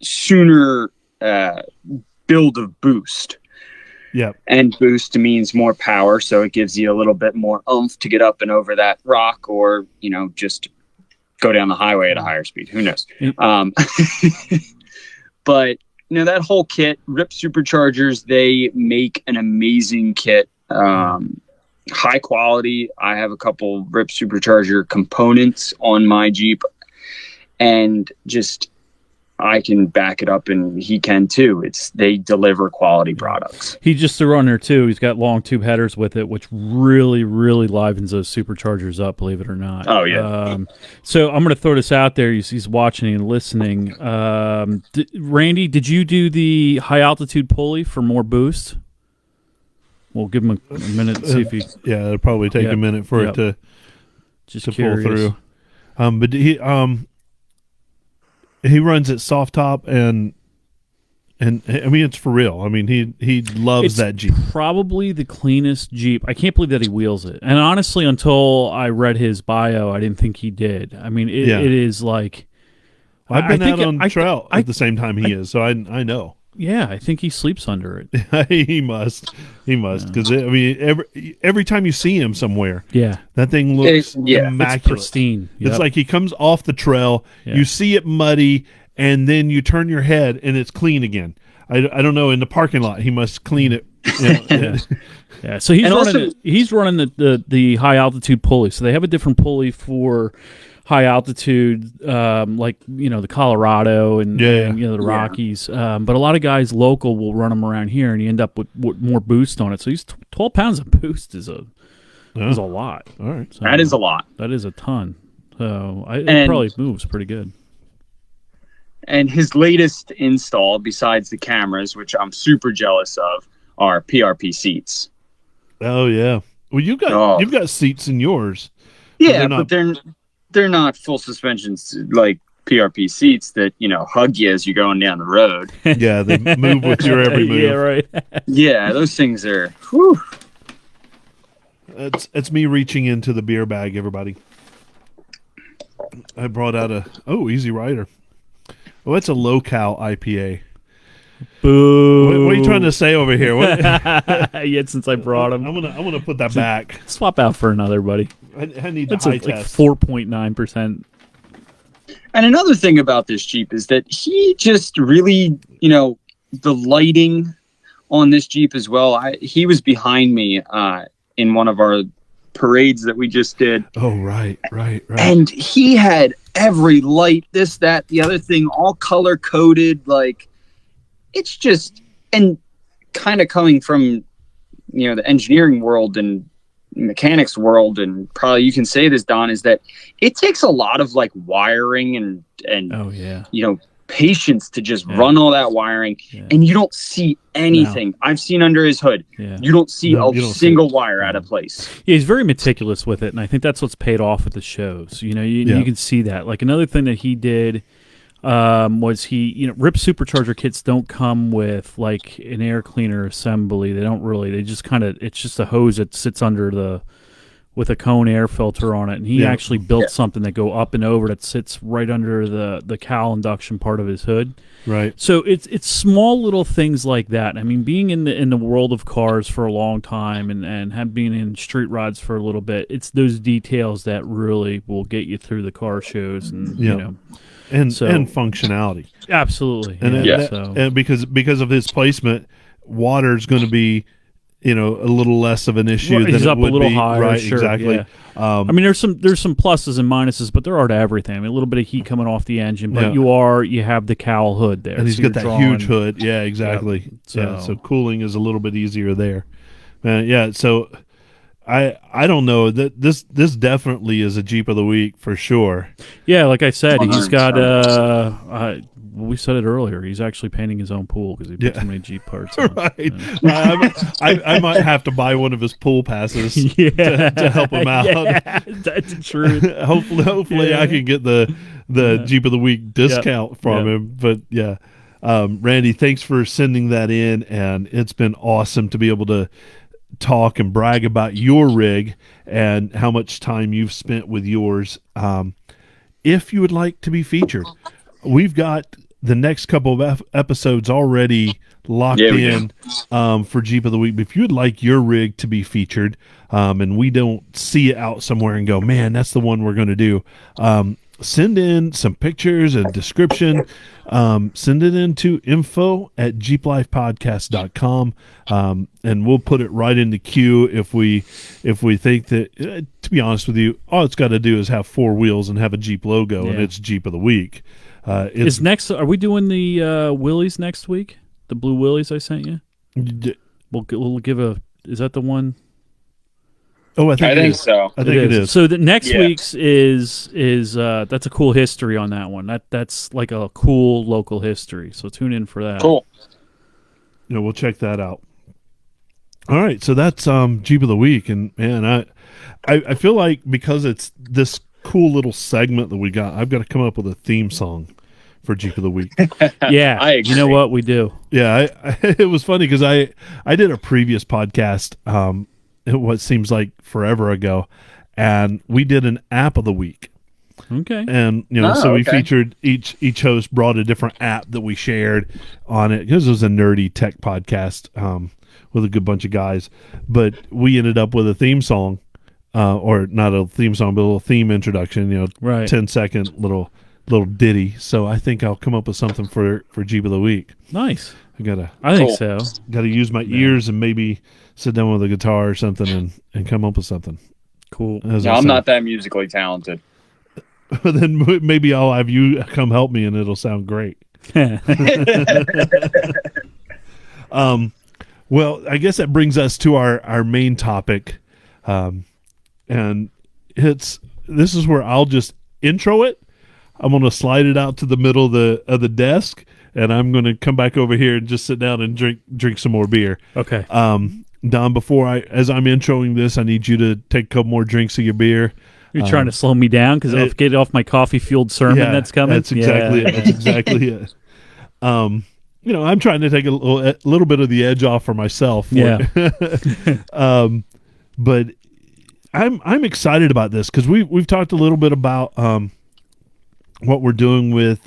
sooner build of boost. Yeah. And boost means more power. So it gives you a little bit more oomph to get up and over that rock or, just go down the highway at a higher speed. Who knows? But, that whole kit, RIP Superchargers, they make an amazing kit. High quality. I have a couple RIP Supercharger components on my Jeep, and just I can back it up, and he can too. They deliver quality products. He just threw on there too. He's got long tube headers with it, which really, really livens those superchargers up. Believe it or not. Oh yeah. So I'm going to throw this out there. He's watching and listening. Randy, did you do the high altitude pulley for more boost? We'll give him a minute to see if he. Yeah, it'll probably take a minute for it to pull through. But he runs it soft top and I mean it's for real. I mean he loves that Jeep. Probably the cleanest Jeep. I can't believe that he wheels it. And honestly, until I read his bio, I didn't think he did. I mean it is like I've been out on trail at the same time he is, so I know. Yeah, I think he sleeps under it. He must because I mean every time you see him somewhere, that thing looks immaculate, it's pristine. Yep. It's like he comes off the trail, you see it muddy, and then you turn your head and it's clean again. I don't know, in the parking lot he must clean it. Yeah. So he's running the high altitude pulley. So they have a different pulley for high altitude, like the Colorado and the Rockies. But a lot of guys local will run them around here, and you end up with more boost on it. So he's 12 pounds of boost is a lot. All right, so that is a lot. That is a ton. So it probably moves pretty good. And his latest install, besides the cameras, which I'm super jealous of, are PRP seats. Oh yeah. Well, you've got seats in yours. Yeah, but they're not full suspensions like PRP seats that, hug you as you're going down the road. Yeah, they move with your every move. Yeah, right. Yeah, those things are, whew. It's me reaching into the beer bag, everybody. I brought out Easy Rider. Oh, it's a low-cal IPA. Boo. What are you trying to say over here? Yet since I brought them. I'm gonna put that back. Swap out for another, buddy. I need the That's high like test. 4.9%. And another thing about this Jeep is that he just really, the lighting on this Jeep as well. He was behind me in one of our parades that we just did. Oh, right. And he had every light, this, that, the other thing, all color coded. Like, it's just, and kind of coming from, the engineering world and mechanics world, and probably you can say this, Don, is that it takes a lot of like wiring and Oh, yeah. patience to just run all that wiring, and you don't see anything. I've seen under his hood. Yeah. You don't see a single wire out of place. Yeah, he's very meticulous with it, and I think that's what's paid off at the shows. You can see that. Like another thing that he did was RIP supercharger kits don't come with like an air cleaner assembly. They don't really. They just it's just a hose that sits under with a cone air filter on it, and he actually built something that go up and over that sits right under the cal induction part of his hood. Right. So it's small little things like that. I mean, being in the world of cars for a long time and have been in street rides for a little bit, it's those details that really will get you through the car shows, and and functionality. Absolutely. And because of his placement, water's going to be a little less of an issue than he's it up would a little be. higher, Right, sure, exactly. Yeah. I mean, there's some pluses and minuses, but there are to everything. I mean, a little bit of heat coming off the engine, but you have the cowl hood there, and he's got that huge hood. Yeah, exactly. Yep. So cooling is a little bit easier there. So I don't know that this definitely is a Jeep of the week for sure. Yeah, like I said, he's 100%. got we said it earlier. He's actually painting his own pool because he put too many Jeep parts on. Right. I might have to buy one of his pool passes to help him out. Yeah, that's the truth. Hopefully I can get the Jeep of the Week discount from him. But Randy, thanks for sending that in, and it's been awesome to be able to talk and brag about your rig and how much time you've spent with yours. If you would like to be featured, we've got the next couple of episodes already locked in for Jeep of the Week. But if you'd like your rig to be featured, and we don't see it out somewhere and go, man, that's the one we're going to do, send in some pictures and description. Send it in to info@jeeplifepodcast.com, and we'll put it right in the queue if we think that, to be honest with you, all it's got to do is have four wheels and have a Jeep logo, and it's Jeep of the Week. Are we doing the Willys next week? The blue Willys I sent you? We'll give is that the one? Oh, I think so. I think it is. So the next week's is that's a cool history on that one. That's like a cool local history. So tune in for that. Cool. We'll check that out. All right, so that's Jeep of the Week, and man, I feel like because it's this cool little segment that we got, I've got to come up with a theme song for Jeep of the Week. Yeah, I agree. You know what we do? Yeah, it was funny because I did a previous podcast. What seems like forever ago, and we did an app of the week. Okay. And so we featured each host brought a different app that we shared on it, because it was a nerdy tech podcast with a good bunch of guys. But we ended up with a theme song, or not a theme song, but a little theme introduction. 10-second little ditty. So I think I'll come up with something for Jeep of the Week. Nice. I think so. Got to use my ears and maybe sit down with a guitar or something and come up with something. Cool. I'm not that musically talented. Then maybe I'll have you come help me and it'll sound great. Well, I guess that brings us to our main topic. And this is where I'll just intro it. I'm going to slide it out to the middle of the desk, and I'm going to come back over here and just sit down and drink some more beer. Okay. Don, as I'm introing this, I need you to take a couple more drinks of your beer. You're trying to slow me down because I'll get off my coffee-fueled sermon that's coming? That's exactly it. That's exactly it. I'm trying to take a little bit of the edge off for myself. But I'm excited about this because we've talked a little bit about what we're doing with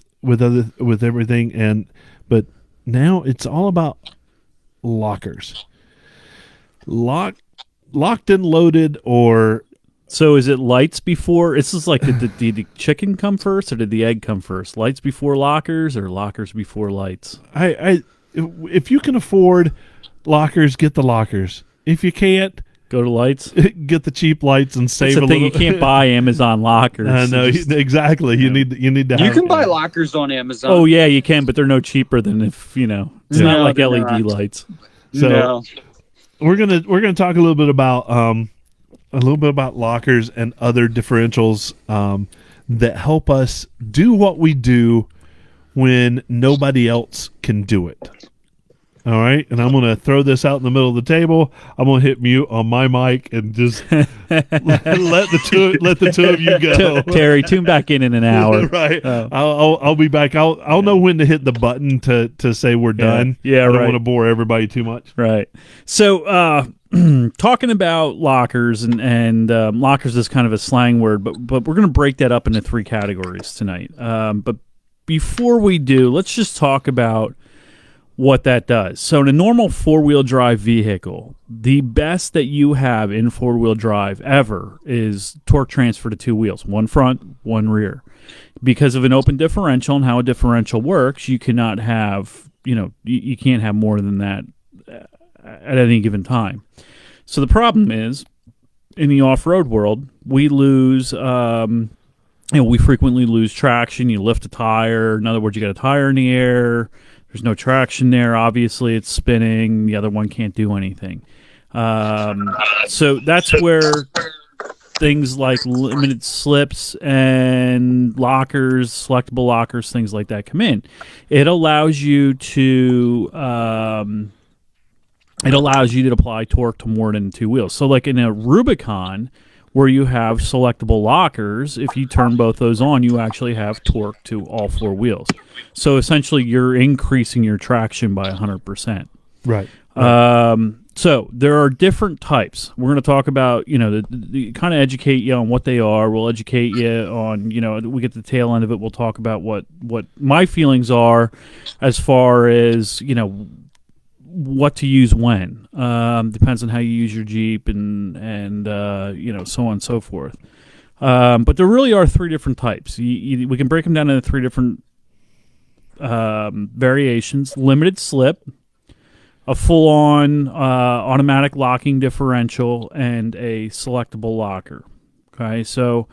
everything, but now it's all about lockers, locked and loaded. Or so is it lights before? This is like did the chicken come first or did the egg come first? Lights before lockers or lockers before lights? If you can afford lockers, get the lockers. If you can't, go to lights. Get the cheap lights and save That's the a thing, little. you can't buy Amazon lockers. No, exactly. You need to. You can buy lockers on Amazon. Oh yeah, you can, but they're no cheaper than if it's not like LED lights. So we're gonna talk a little bit about lockers and other differentials that help us do what we do when nobody else can do it. All right, and I'm going to throw this out in the middle of the table. I'm going to hit mute on my mic and just let the two of you go. Terry, tune back in an hour. Right. I'll be back. I'll know when to hit the button to say we're done. Yeah, I don't want to bore everybody too much. Right. So, talking about lockers and lockers is kind of a slang word, but we're going to break that up into 3 categories tonight. But before we do, let's just talk about what that does. So in a normal 4-wheel drive vehicle, the best that you have in 4-wheel drive ever is torque transfer to 2 wheels, one front, one rear. Because of an open differential and how a differential works, you cannot have, you can't have more than that at any given time. So the problem is, in the off-road world, we lose, we frequently lose traction. You lift a tire. In other words, you got a tire in the air. There's no traction there. Obviously, it's spinning. The other one can't do anything. So that's where things like limited slips and lockers, selectable lockers, things like that come in. It allows you to apply torque to more than 2 wheels. So like in a Rubicon, where you have selectable lockers, if you turn both those on, you actually have torque to all 4 wheels. So essentially, you're increasing your traction by 100%. Right. So there are different types. We're going to talk about, the kind of educate you on what they are. We'll educate you on, we get to the tail end of it. We'll talk about what my feelings are as far as, what to use when. Depends on how you use your Jeep and so on and so forth. But there really are 3 different types. We can break them down into 3 different variations: limited slip, a full-on automatic locking differential, and a selectable locker. Okay, so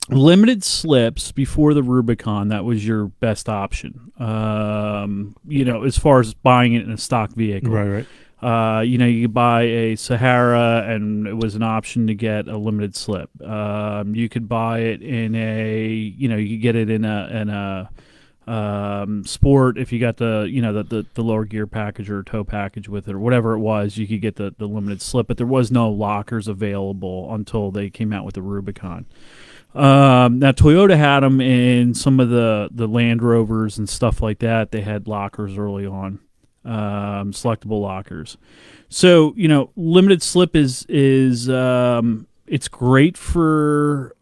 limited slips before the Rubicon, that was your best option. As far as buying it in a stock vehicle. Right. You could buy a Sahara, and it was an option to get a limited slip. You could buy it in you could get it in a Sport if you got the lower gear package or tow package with it or whatever it was. You could get the limited slip, but there was no lockers available until they came out with the Rubicon. Now Toyota had them in some of the Land Rovers and stuff like that. They had lockers early on, selectable lockers. So limited slip is it's great for.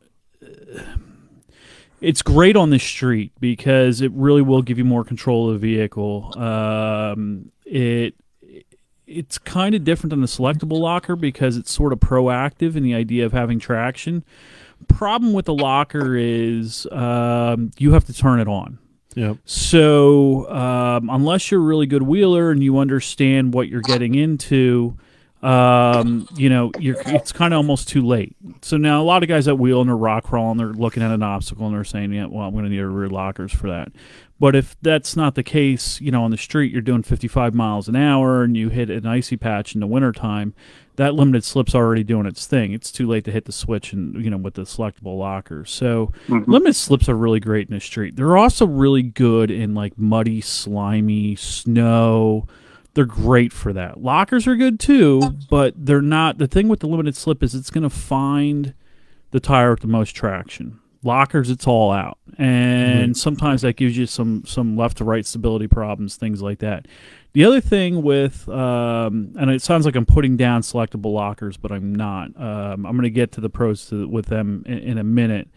It's great on the street because it really will give you more control of the vehicle. It's kind of different than the selectable locker because it's sort of proactive in the idea of having traction. Problem with the locker is you have to turn it on. Yep. So unless you're a really good wheeler and you understand what you're getting into, it's kind of almost too late. So now a lot of guys that wheel and they're rock crawling, they're looking at an obstacle and they're saying, yeah, well, I'm going to need rear lockers for that. But if that's not the case, on the street, you're doing 55 miles an hour and you hit an icy patch in the wintertime, that limited slip's already doing its thing. It's too late to hit the switch and, with the selectable lockers. So limited slips are really great in the street. They're also really good in like muddy, slimy, snow, they're great for that. Lockers are good too, but they're not. The thing with the limited slip is it's going to find the tire with the most traction. Lockers, it's all out, and sometimes that gives you some left to right stability problems, things like that. The other thing with, and it sounds like I'm putting down selectable lockers, but I'm not. I'm going to get to the pros with them in a minute.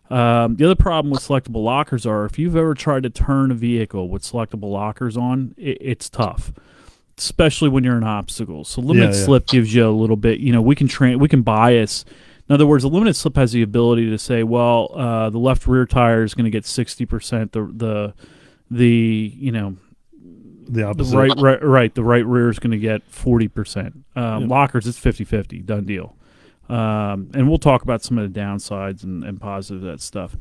The other problem with selectable lockers are if you've ever tried to turn a vehicle with selectable lockers on, it's tough, especially when you're in obstacles. So limited slip gives you a little bit. We can bias. In other words, a limited slip has the ability to say, well, the left rear tire is going to get 60%. The opposite. The right rear is going to get 40%. Lockers, it's 50-50, done deal. And we'll talk about some of the downsides and positives of that stuff.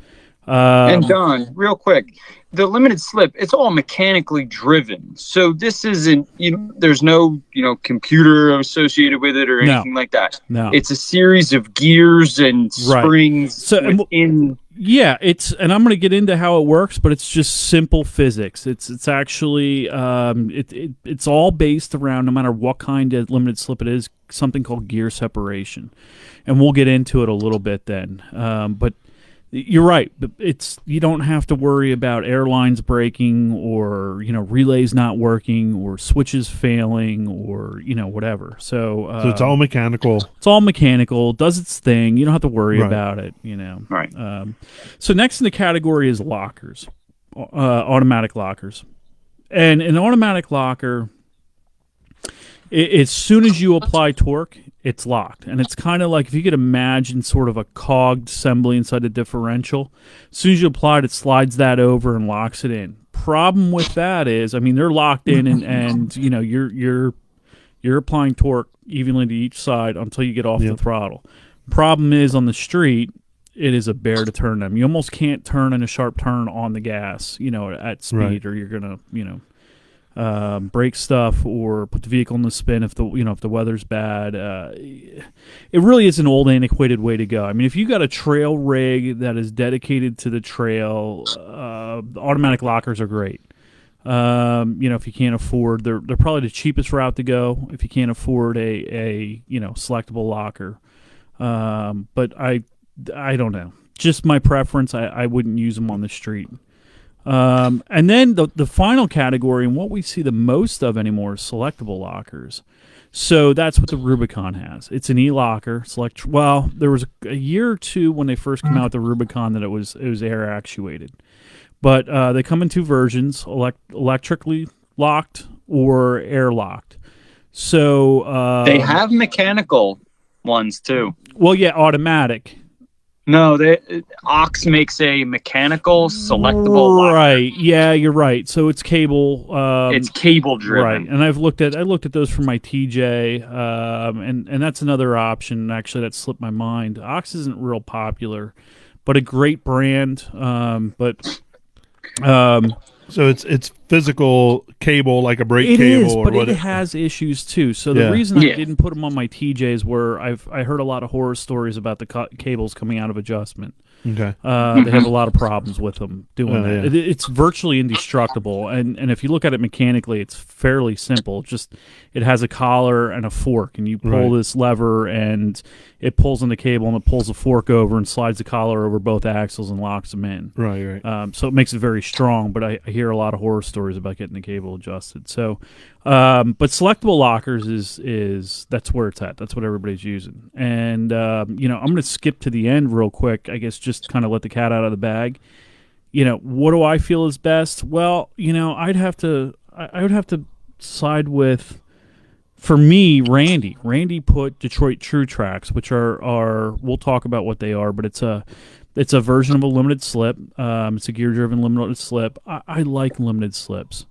And Don, real quick, the limited slip, it's all mechanically driven. So this isn't, there's no, computer associated with it or anything like that. No. It's a series of gears and springs within. Yeah, and I'm going to get into how it works, but it's just simple physics. It's actually it's all based around, no matter what kind of limited slip it is, something called gear separation, and we'll get into it a little bit then. But you're right. You don't have to worry about airlines breaking or relays not working or switches failing or whatever. So it's all mechanical. It's all mechanical. Does its thing. You don't have to worry about it. Right. So next in the category is lockers, automatic lockers, and an automatic locker. As soon as you apply torque, it's locked. And it's kind of like if you could imagine sort of a cogged assembly inside a differential. As soon as you apply it slides that over and locks it in. Problem with that is, they're locked in and you're applying torque evenly to each side until you get off the throttle. Problem is on the street, it is a bear to turn them. You almost can't turn in a sharp turn on the gas, at speed, or you're going to, break stuff or put the vehicle in the spin if the weather's bad. It really is an old antiquated way to go. If you got a trail rig that is dedicated to the trail, automatic lockers are great. If you can't afford, they're probably the cheapest route to go if you can't afford a selectable locker. But I don't know. Just my preference. I wouldn't use them on the street. And then the final category, and what we see the most of anymore, is selectable lockers. So that's what the Rubicon has. It's an e-locker. Well, there was a year or two when they first came out with the Rubicon that it was air actuated. But they come in two versions, electrically locked or air locked. So they have mechanical ones too. Well, yeah, automatic. No, Ox makes a mechanical selectable locker. Right. Yeah, you're right. So it's cable. It's cable driven. Right. And I looked at those for my TJ, and that's another option. Actually, that slipped my mind. Ox isn't real popular, but a great brand. So it's physical cable, like a brake it cable, is, or but what? It has issues too. So the reason I didn't put them on my TJs were I heard a lot of horror stories about the cables coming out of adjustment. Okay. They have a lot of problems with them doing that. Yeah. It's virtually indestructible, and if you look at it mechanically, it's fairly simple. Just it has a collar and a fork, and you pull this lever, and it pulls on the cable, and it pulls the fork over and slides the collar over both axles and locks them in. Right. So it makes it very strong, but I hear a lot of horror stories about getting the cable adjusted. So, but selectable lockers is that's where it's at. That's what everybody's using. And I'm going to skip to the end real quick. I guess just kind of let the cat out of the bag. What do I feel is best? Well, I would have to side with, for me, Randy. Randy put Detroit True Tracks, which are we'll talk about what they are, but it's a version of a limited slip. It's a gear-driven limited slip. I like limited slips.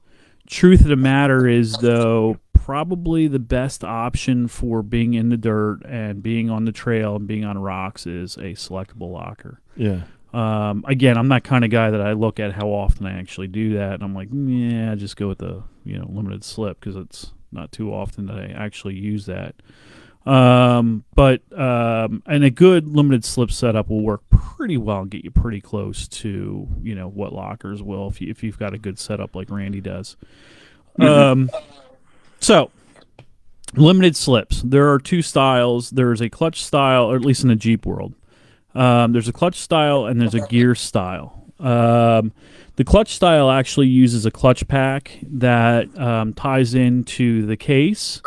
Truth of the matter is, though, probably the best option for being in the dirt and being on the trail and being on rocks is a selectable locker. Yeah. Again, I'm that kind of guy that I look at how often I actually do that, and I'm like, yeah, just go with the limited slip because it's not too often that I actually use that. But a good limited slip setup will work pretty well and get you pretty close to what lockers will if you've got a good setup like Randy does. So, limited slips. There are two styles. There's a clutch style, or at least in the Jeep world. There's a clutch style and there's a gear style. The clutch style actually uses a clutch pack that ties into the case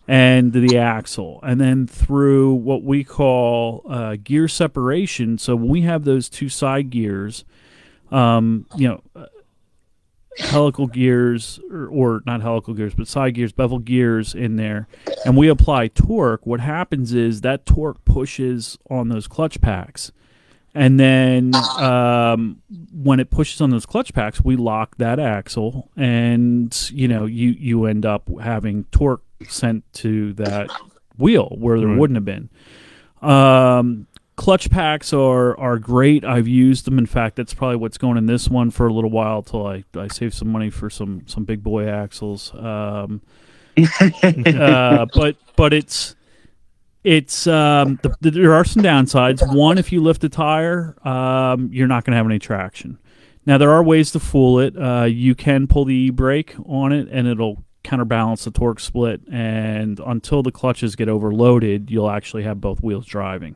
and the axle, and then through what we call gear separation. So when we have those two side gears, helical gears, or not helical gears, but side gears, bevel gears in there, and we apply torque, what happens is that torque pushes on those clutch packs. And then when it pushes on those clutch packs, we lock that axle, and you end up having torque sent to that wheel where there wouldn't have been. Clutch packs are great. I've used them. In fact, that's probably what's going in this one for a little while till I save some money for some big boy axles. But it's there are some downsides. One, if you lift a tire, you're not going to have any traction. Now, there are ways to fool it. You can pull the e-brake on it, and it'll counterbalance the torque split. And until the clutches get overloaded, you'll actually have both wheels driving.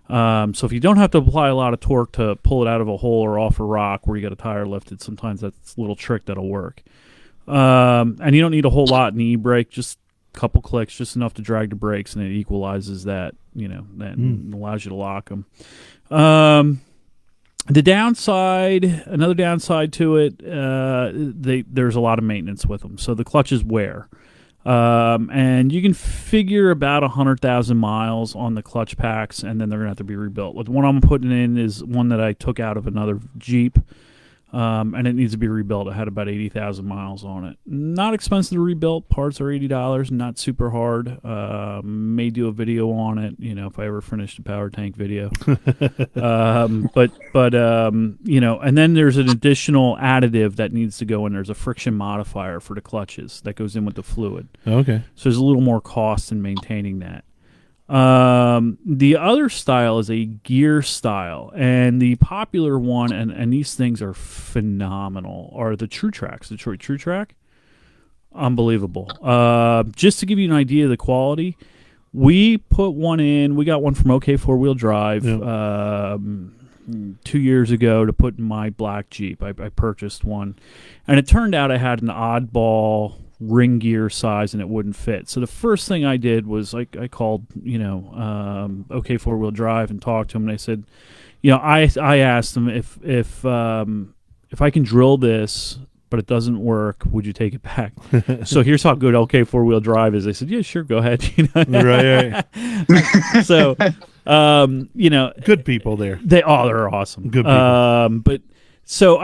So if you don't have to apply a lot of torque to pull it out of a hole or off a rock where you got a tire lifted, sometimes that's a little trick that'll work. And you don't need a whole lot in the e-brake, just couple clicks, just enough to drag the brakes, and it equalizes that, and allows you to lock them. The downside, another downside to it, there's a lot of maintenance with them. So the clutches wear. And you can figure about 100,000 miles on the clutch packs, and then they're going to have to be rebuilt. The one I'm putting in is one that I took out of another Jeep. And it needs to be rebuilt. It had about 80,000 miles on it. Not expensive to rebuild. Parts are $80. Not super hard. May do a video on it. If I ever finish the power tank video. And then there's an additional additive that needs to go in. There's a friction modifier for the clutches that goes in with the fluid. Okay. So there's a little more cost in maintaining that. The other style is a gear style, and the popular one, and these things are phenomenal, are the True Tracks, Detroit True Track. Unbelievable. Just to give you an idea of the quality, we put one in, we got one from OK Four Wheel Drive 2 years ago to put in my black Jeep. I purchased one, and it turned out I had an oddball ring gear size and it wouldn't fit. So the first thing I did was I called OK Four Wheel Drive and talked to them, and I said, I asked them if I can drill this but it doesn't work, would you take it back? So here's how good OK Four Wheel Drive is. They said, yeah, sure, go ahead. Right. So good people there. They're awesome. Good people. But so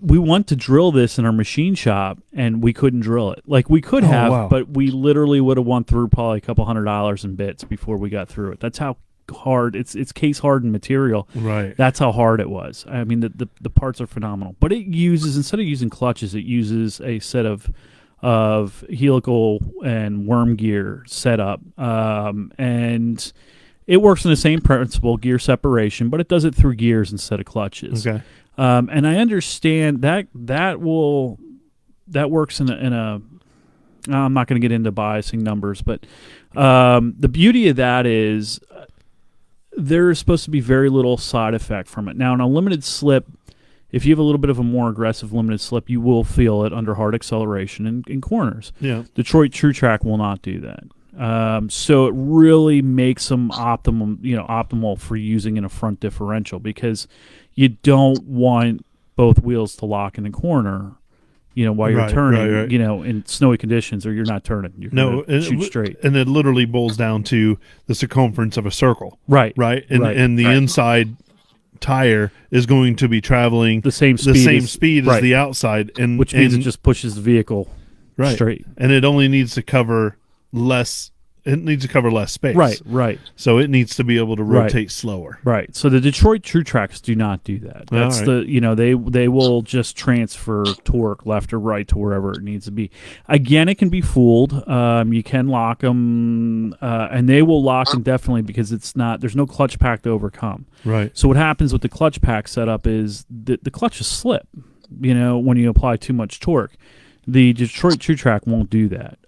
we want to drill this in our machine shop, and we couldn't drill it. Like, we could have, but we literally would have went through probably a couple $100 in bits before we got through it. That's how hard it's case hardened material. Right. That's how hard it was. I mean, the parts are phenomenal. But it uses, instead of using clutches, it uses a set of helical and worm gear setup, and it works in the same principle, gear separation, but it does it through gears instead of clutches. Okay. And I understand that works in a I'm not going to get into biasing numbers, but the beauty of that is there is supposed to be very little side effect from it. Now, in a limited slip, if you have a little bit of a more aggressive limited slip, you will feel it under hard acceleration in corners. Yeah. Detroit True Track will not do that. So it really makes them optimal for using in a front differential, because you don't want both wheels to lock in the corner, while you're turning, right. In snowy conditions, or you're not turning. You're going to shoot straight. And it literally boils down to the circumference of a circle. Right. Right. And the inside tire is going to be traveling the same speed as the outside, which means it just pushes the vehicle straight. And it only needs to cover less. It needs to cover less space. Right. So it needs to be able to rotate slower. Right. So the Detroit True Tracks do not do that. That's they will just transfer torque left or right to wherever it needs to be. Again, it can be fooled. You can lock them, and they will lock indefinitely because there's no clutch pack to overcome. Right. So what happens with the clutch pack setup is the clutches slip, when you apply too much torque. The Detroit True Track won't do that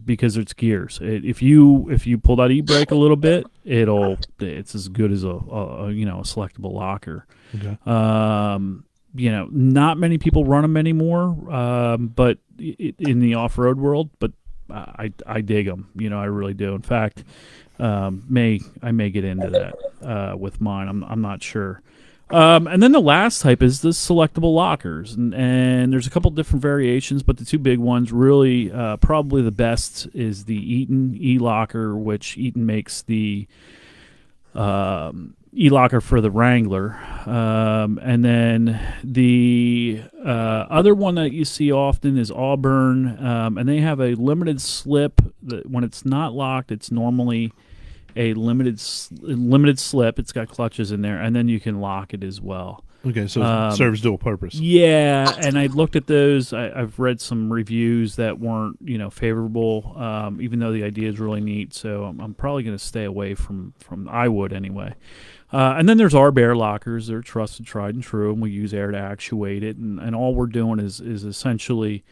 because it's gears. If you pull that e-brake a little bit, it's as good as a selectable locker. Okay. Not many people run them anymore, but in the off-road world. But I dig them. I really do. In fact, I may get into that with mine. I'm not sure. And then the last type is the selectable lockers, and there's a couple different variations, but the two big ones, really, probably the best is the Eaton e-locker, which Eaton makes the e-locker for the Wrangler, and then the other one that you see often is Auburn, and they have a limited slip that when it's not locked, it's normally a limited slip. It's got clutches in there, and then you can lock it as well. Okay, so it serves dual purpose. Yeah, and I looked at those. I've read some reviews that weren't favorable, even though the idea is really neat. So I'm probably going to stay away from I would anyway. And then there's our bear lockers. They're trusted, tried, and true, and we use air to actuate it. And all we're doing is essentially,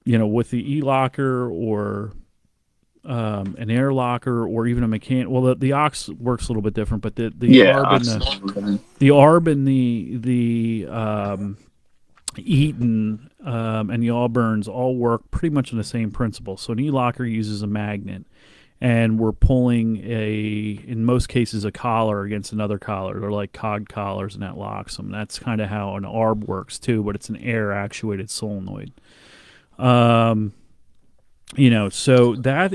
with the e-locker or an air locker or even a mechanic. Well, the Ox works a little bit different, but the ARB and the Eaton and the Auburns all work pretty much on the same principle. So an e-locker uses a magnet, and we're pulling in most cases, a collar against another collar. They're like cog collars, and that locks them. That's kind of how an ARB works too, but it's an air actuated solenoid. So that's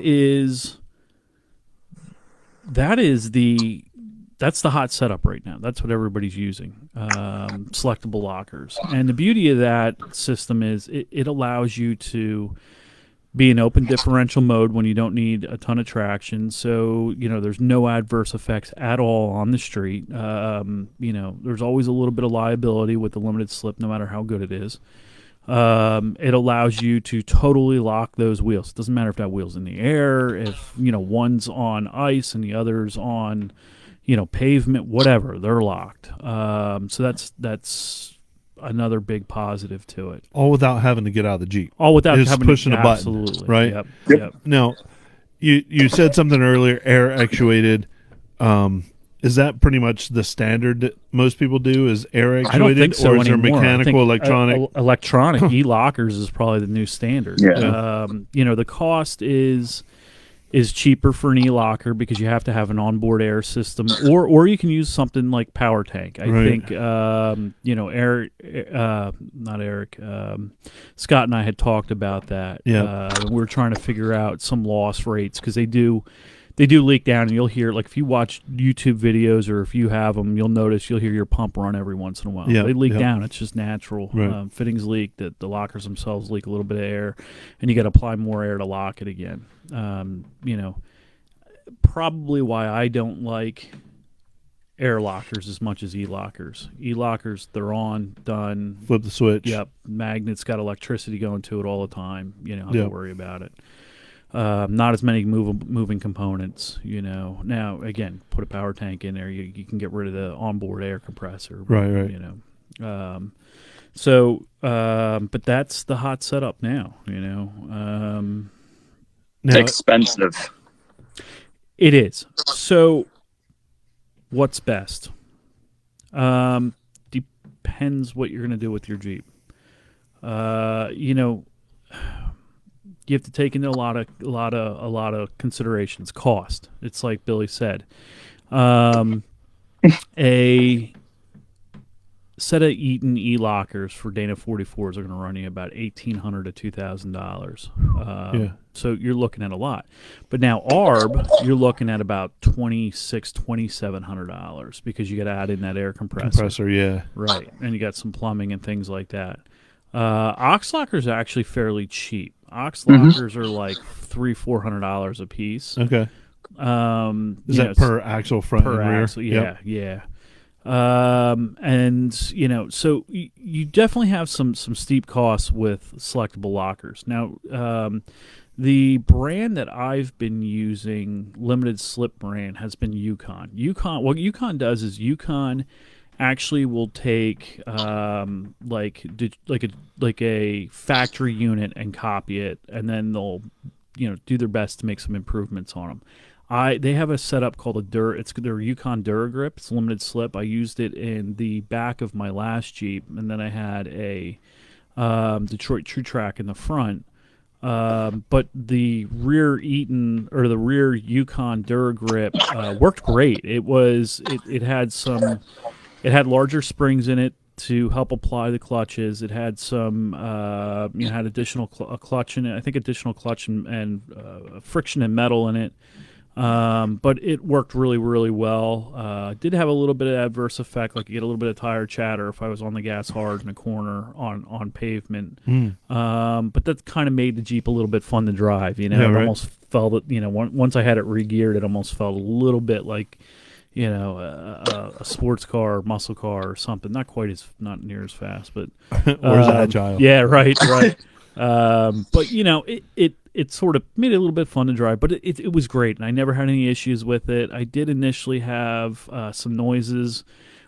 the hot setup right now. That's what everybody's using, selectable lockers. And the beauty of that system is it allows you to be in open differential mode when you don't need a ton of traction. So, there's no adverse effects at all on the street. There's always a little bit of liability with the limited slip, no matter how good it is. It allows you to totally lock those wheels. It doesn't matter if that wheel's in the air, if one's on ice and the other's on pavement, whatever, they're locked. So that's another big positive to it. All without having to get out of the Jeep. All without just having pushing to, a button, absolutely, right? Yep. Now, you said something earlier, air actuated. Is that pretty much the standard that most people do? Is air actuated, I don't think so or is anymore. there mechanical, electronic? Electronic e-lockers is probably the new standard. Yeah. The cost is cheaper for an e-locker because you have to have an onboard air system, or you can use something like Power Tank. I think Scott and I had talked about that. Yeah. We were trying to figure out some loss rates because they do leak down, and you'll hear, like, if you watch YouTube videos or if you have them, you'll notice you'll hear your pump run every once in a while. Yeah, They leak down. It's just natural. Right. Fittings leak. The lockers themselves leak a little bit of air, and you got to apply more air to lock it again. Probably why I don't like air lockers as much as e-lockers. E-lockers, they're on, done. Flip the switch. Yep. Magnet's got electricity going to it all the time. You don't have to worry about it. Not as many moving components, Now, again, put a power tank in there, you can get rid of the onboard air compressor. Right. But that's the hot setup now. Now, expensive. It is. So, what's best? Depends what you're going to do with your Jeep. You have to take into a lot of considerations. Cost. It's like Billy said. A set of Eaton e-lockers for Dana 44s are going to run you about $1,800 to $2,000. So you're looking at a lot. But now ARB, you're looking at about $2,700 because you got to add in that air compressor. Right, and you got some plumbing and things like that. Ox lockers are actually fairly cheap. Ox lockers are like $300-$400 a piece. Okay. Is that per axle, front and rear? Axle, yeah. And so you definitely have some steep costs with selectable lockers. Now, the brand that I've been using, limited slip brand, has been Yukon. What Yukon does is Yukon actually will take like a factory unit and copy it, and then they'll do their best to make some improvements on them. They have a setup called it's their Yukon Duragrip. It's limited slip. I used it in the back of my last Jeep, and then I had a Detroit True Track in the front. But the rear the rear Yukon Duragrip worked great. It had larger springs in it to help apply the clutches. It had some had additional clutch in it. I think additional clutch and friction and metal in it. But it worked really, really well. Did have a little bit of adverse effect, like you get a little bit of tire chatter if I was on the gas hard in a corner on pavement. But that kind of made the Jeep a little bit fun to drive. It almost felt that once I had it re-geared, it almost felt a little bit like a sports car, muscle car, or something. Not near as fast, but or as agile. Yeah, right. But it sort of made it a little bit fun to drive, but it was great, and I never had any issues with it. I did initially have some noises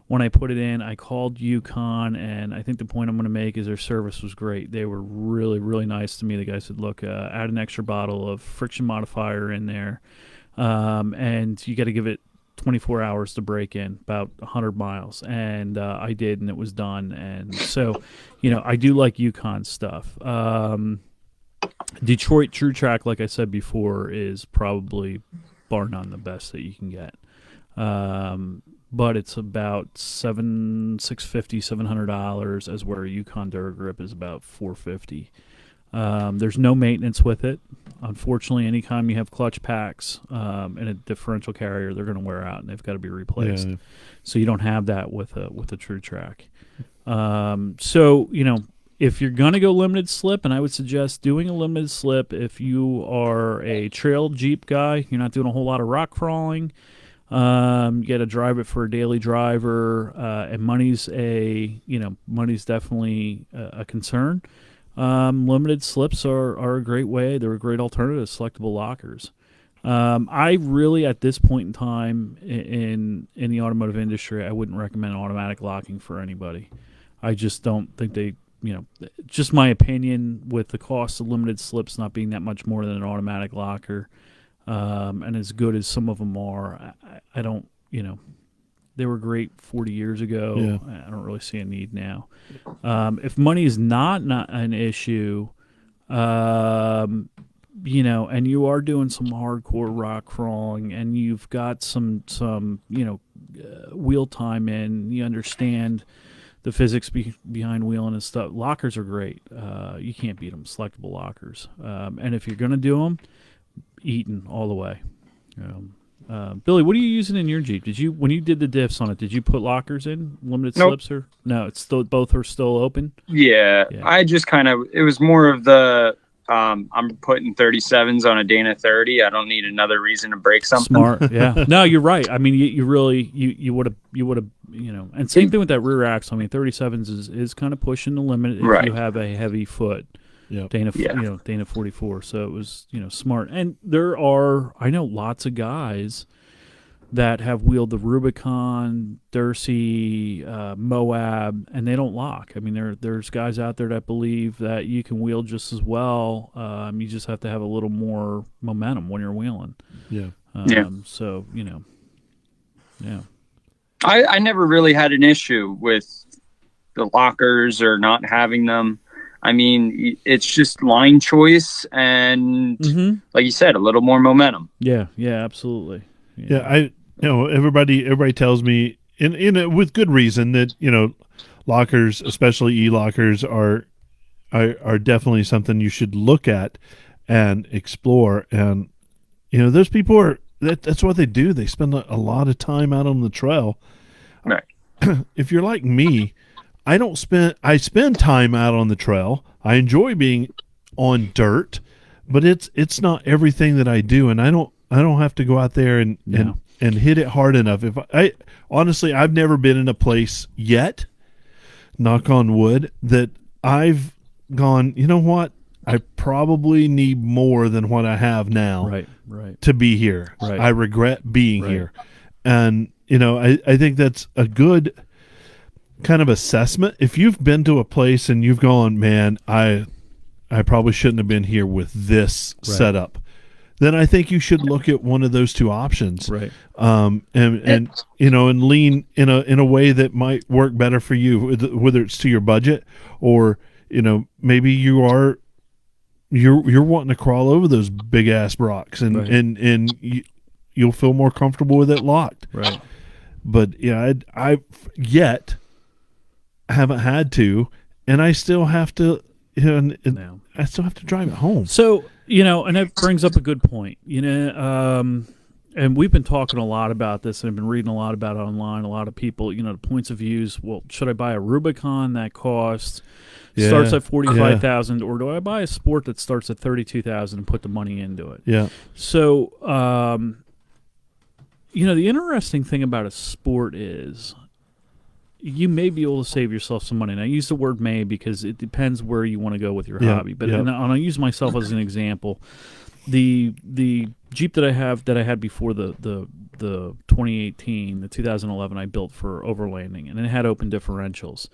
when I put it in. I called Yukon, and I think the point I'm going to make is their service was great. They were really, really nice to me. The guy said, look, add an extra bottle of friction modifier in there, and you got to give it 24 hours to break in, about 100 miles, and I did, and it was done. And so I do like Yukon stuff. Detroit True Track, like I said before, is probably bar none the best that you can get. But it's about $700 as where a Yukon Duragrip is about $450. There's no maintenance with it. Unfortunately, anytime you have clutch packs in a differential carrier, they're going to wear out and they've got to be replaced. Yeah. So you don't have that with a True Track. So if you're going to go limited slip, and I would suggest doing a limited slip if you are a trail Jeep guy, you're not doing a whole lot of rock crawling, you got to drive it for a daily driver, and money's definitely a concern. Limited slips are a great way. They're a great alternative to selectable lockers. I really, at this point in time in the automotive industry, I wouldn't recommend automatic locking for anybody. I just don't think they, just my opinion, with the cost of limited slips not being that much more than an automatic locker, and as good as some of them are, I don't, they were great 40 years ago. Yeah. I don't really see a need now. If money is not an issue, and you are doing some hardcore rock crawling, and you've got some wheel time in, you understand the physics behind wheeling and stuff. Lockers are great. You can't beat them. Selectable lockers. And if you're going to do them, Eaton all the way. Billy, what are you using in your Jeep? When you did the diffs on it, did you put lockers in, limited slips, or no? It's still, both are still open. Yeah. I just it was more of the I'm putting 37s on a Dana 30. I don't need another reason to break something. Smart, yeah. No, you're right. I mean, you really you would have and same thing with that rear axle. I mean, 37s is kind of pushing the limit if you have a heavy foot. Yep. Dana 44. So it was smart. And I know lots of guys that have wheeled the Rubicon, Dursey, Moab, and they don't lock. I mean, there's guys out there that believe that you can wheel just as well. You just have to have a little more momentum when you're wheeling. Yeah. So yeah. I never really had an issue with the lockers or not having them. I mean, it's just line choice and, like you said, a little more momentum. Yeah, absolutely. Yeah, everybody tells me, with good reason, that lockers, especially e-lockers, are definitely something you should look at and explore. And those people that's what they do. They spend a lot of time out on the trail. Right. If you're like me, I spend time out on the trail. I enjoy being on dirt, but it's not everything that I do, and I don't have to go out there and hit it hard enough. Honestly, I've never been in a place yet, knock on wood, that I've gone, you know what? I probably need more than what I have now to be here. Right. I regret being here. And I think that's a good kind of assessment. If you've been to a place and you've gone, man, I probably shouldn't have been here with this setup, then I think you should look at one of those two options, Right. And and lean in a way that might work better for you, whether it's to your budget or maybe you're wanting to crawl over those big ass rocks and you'll feel more comfortable with it locked, right? But yeah, I yet haven't had to, and I still have to. I still have to drive it home. So, and that brings up a good point. And we've been talking a lot about this, and I've been reading a lot about it online. A lot of people, the points of views. Well, should I buy a Rubicon that costs starts at $45,000, or do I buy a Sport that starts at $32,000 and put the money into it? Yeah. So, the interesting thing about a Sport is you may be able to save yourself some money. And I use the word may because it depends where you want to go with your hobby. But and I'll use myself as an example. The Jeep that I had before the 2018, the 2011, I built for overlanding, and it had open differentials.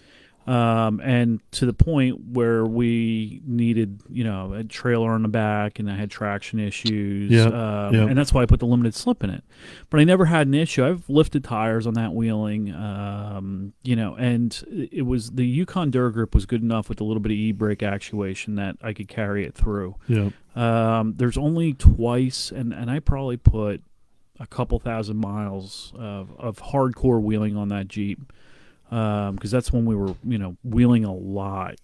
And to the point where we needed, a trailer on the back, and I had traction issues. And that's why I put the limited slip in it. But I never had an issue. I've lifted tires on that wheeling, and it was the Yukon Durgrip was good enough with a little bit of e-brake actuation that I could carry it through. Yeah. There's only twice, and I probably put a couple thousand miles of hardcore wheeling on that Jeep. Because that's when we were, wheeling a lot.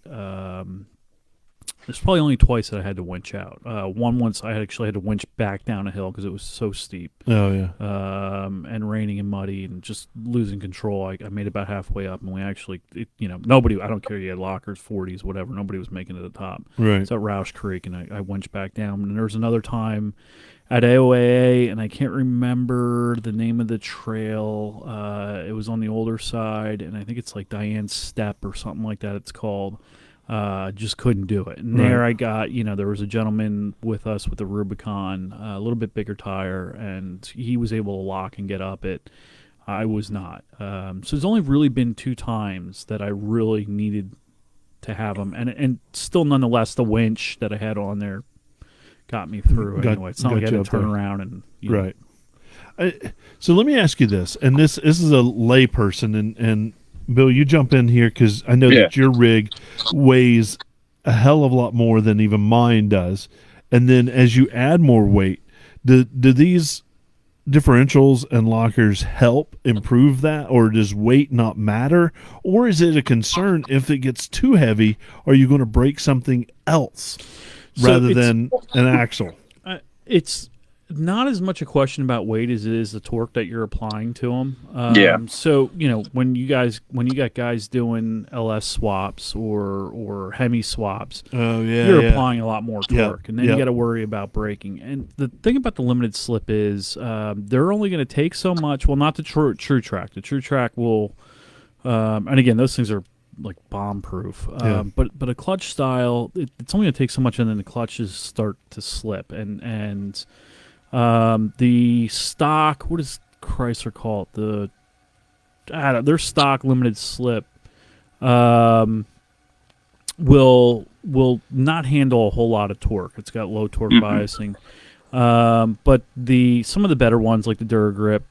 There's probably only twice that I had to winch out. Once I actually had to winch back down a hill because it was so steep. Oh yeah. And raining and muddy and just losing control. I made it about halfway up, and we actually, nobody. I don't care. You had lockers, 40s, whatever. Nobody was making it to the top. Right. It's at Roush Creek, and I winched back down. And there was another time at AOAA, and I can't remember the name of the trail. It was on the older side, and I think it's like Diane's Step or something like that it's called. Just couldn't do it. And there I got, there was a gentleman with us with a Rubicon, a little bit bigger tire, and he was able to lock and get up it. I was not. So there's only really been 2 times that I really needed to have them. And still, nonetheless, the winch that I had on there got me through anyway. It's not like I had to turn around and right. So let me ask you this, and this is a lay person, and Bill, you jump in here because I know that your rig weighs a hell of a lot more than even mine does, and then as you add more weight, do these differentials and lockers help improve that, or does weight not matter, or is it a concern if it gets too heavy? Are you going to break something else? Rather than an axle. It's not as much a question about weight as it is the torque that you're applying to them. So, when you got guys doing LS swaps or Hemi swaps, you're applying a lot more torque, and then you got to worry about braking. And the thing about the limited slip is they're only going to take so much. Well, not the True Track. The True Track will, and again, those things are like bomb proof, but a clutch style, it's only going to take so much, and then the clutches start to slip, and the stock, what does Chrysler call it, their stock limited slip will not handle a whole lot of torque. It's got low torque biasing. But some of the better ones, like the Duragrip,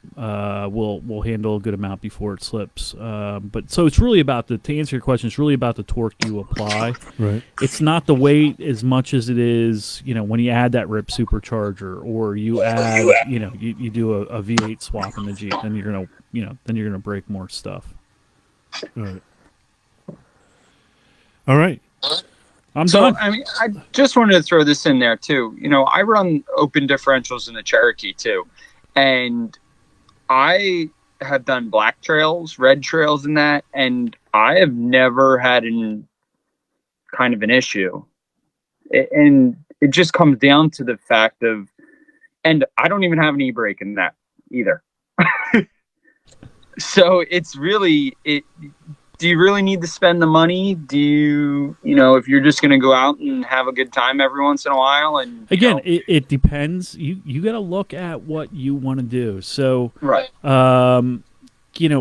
will handle a good amount before it slips. But so it's really about to answer your question, it's really about the torque you apply. Right. It's not the weight as much as it is, when you add that RIP supercharger, or you add, you do a V8 swap in the Jeep, then you're gonna break more stuff. All right. I'm done. I mean, I just wanted to throw this in there too. I run open differentials in the Cherokee too, and I have done black trails, red trails, in that, and I have never had an issue. And it just comes down to the fact of, and I don't even have an e-brake in that either. So it's really do you really need to spend the money? Do you, if you're just going to go out and have a good time every once in a while? And again, it depends. You got to look at what you want to do. So, right.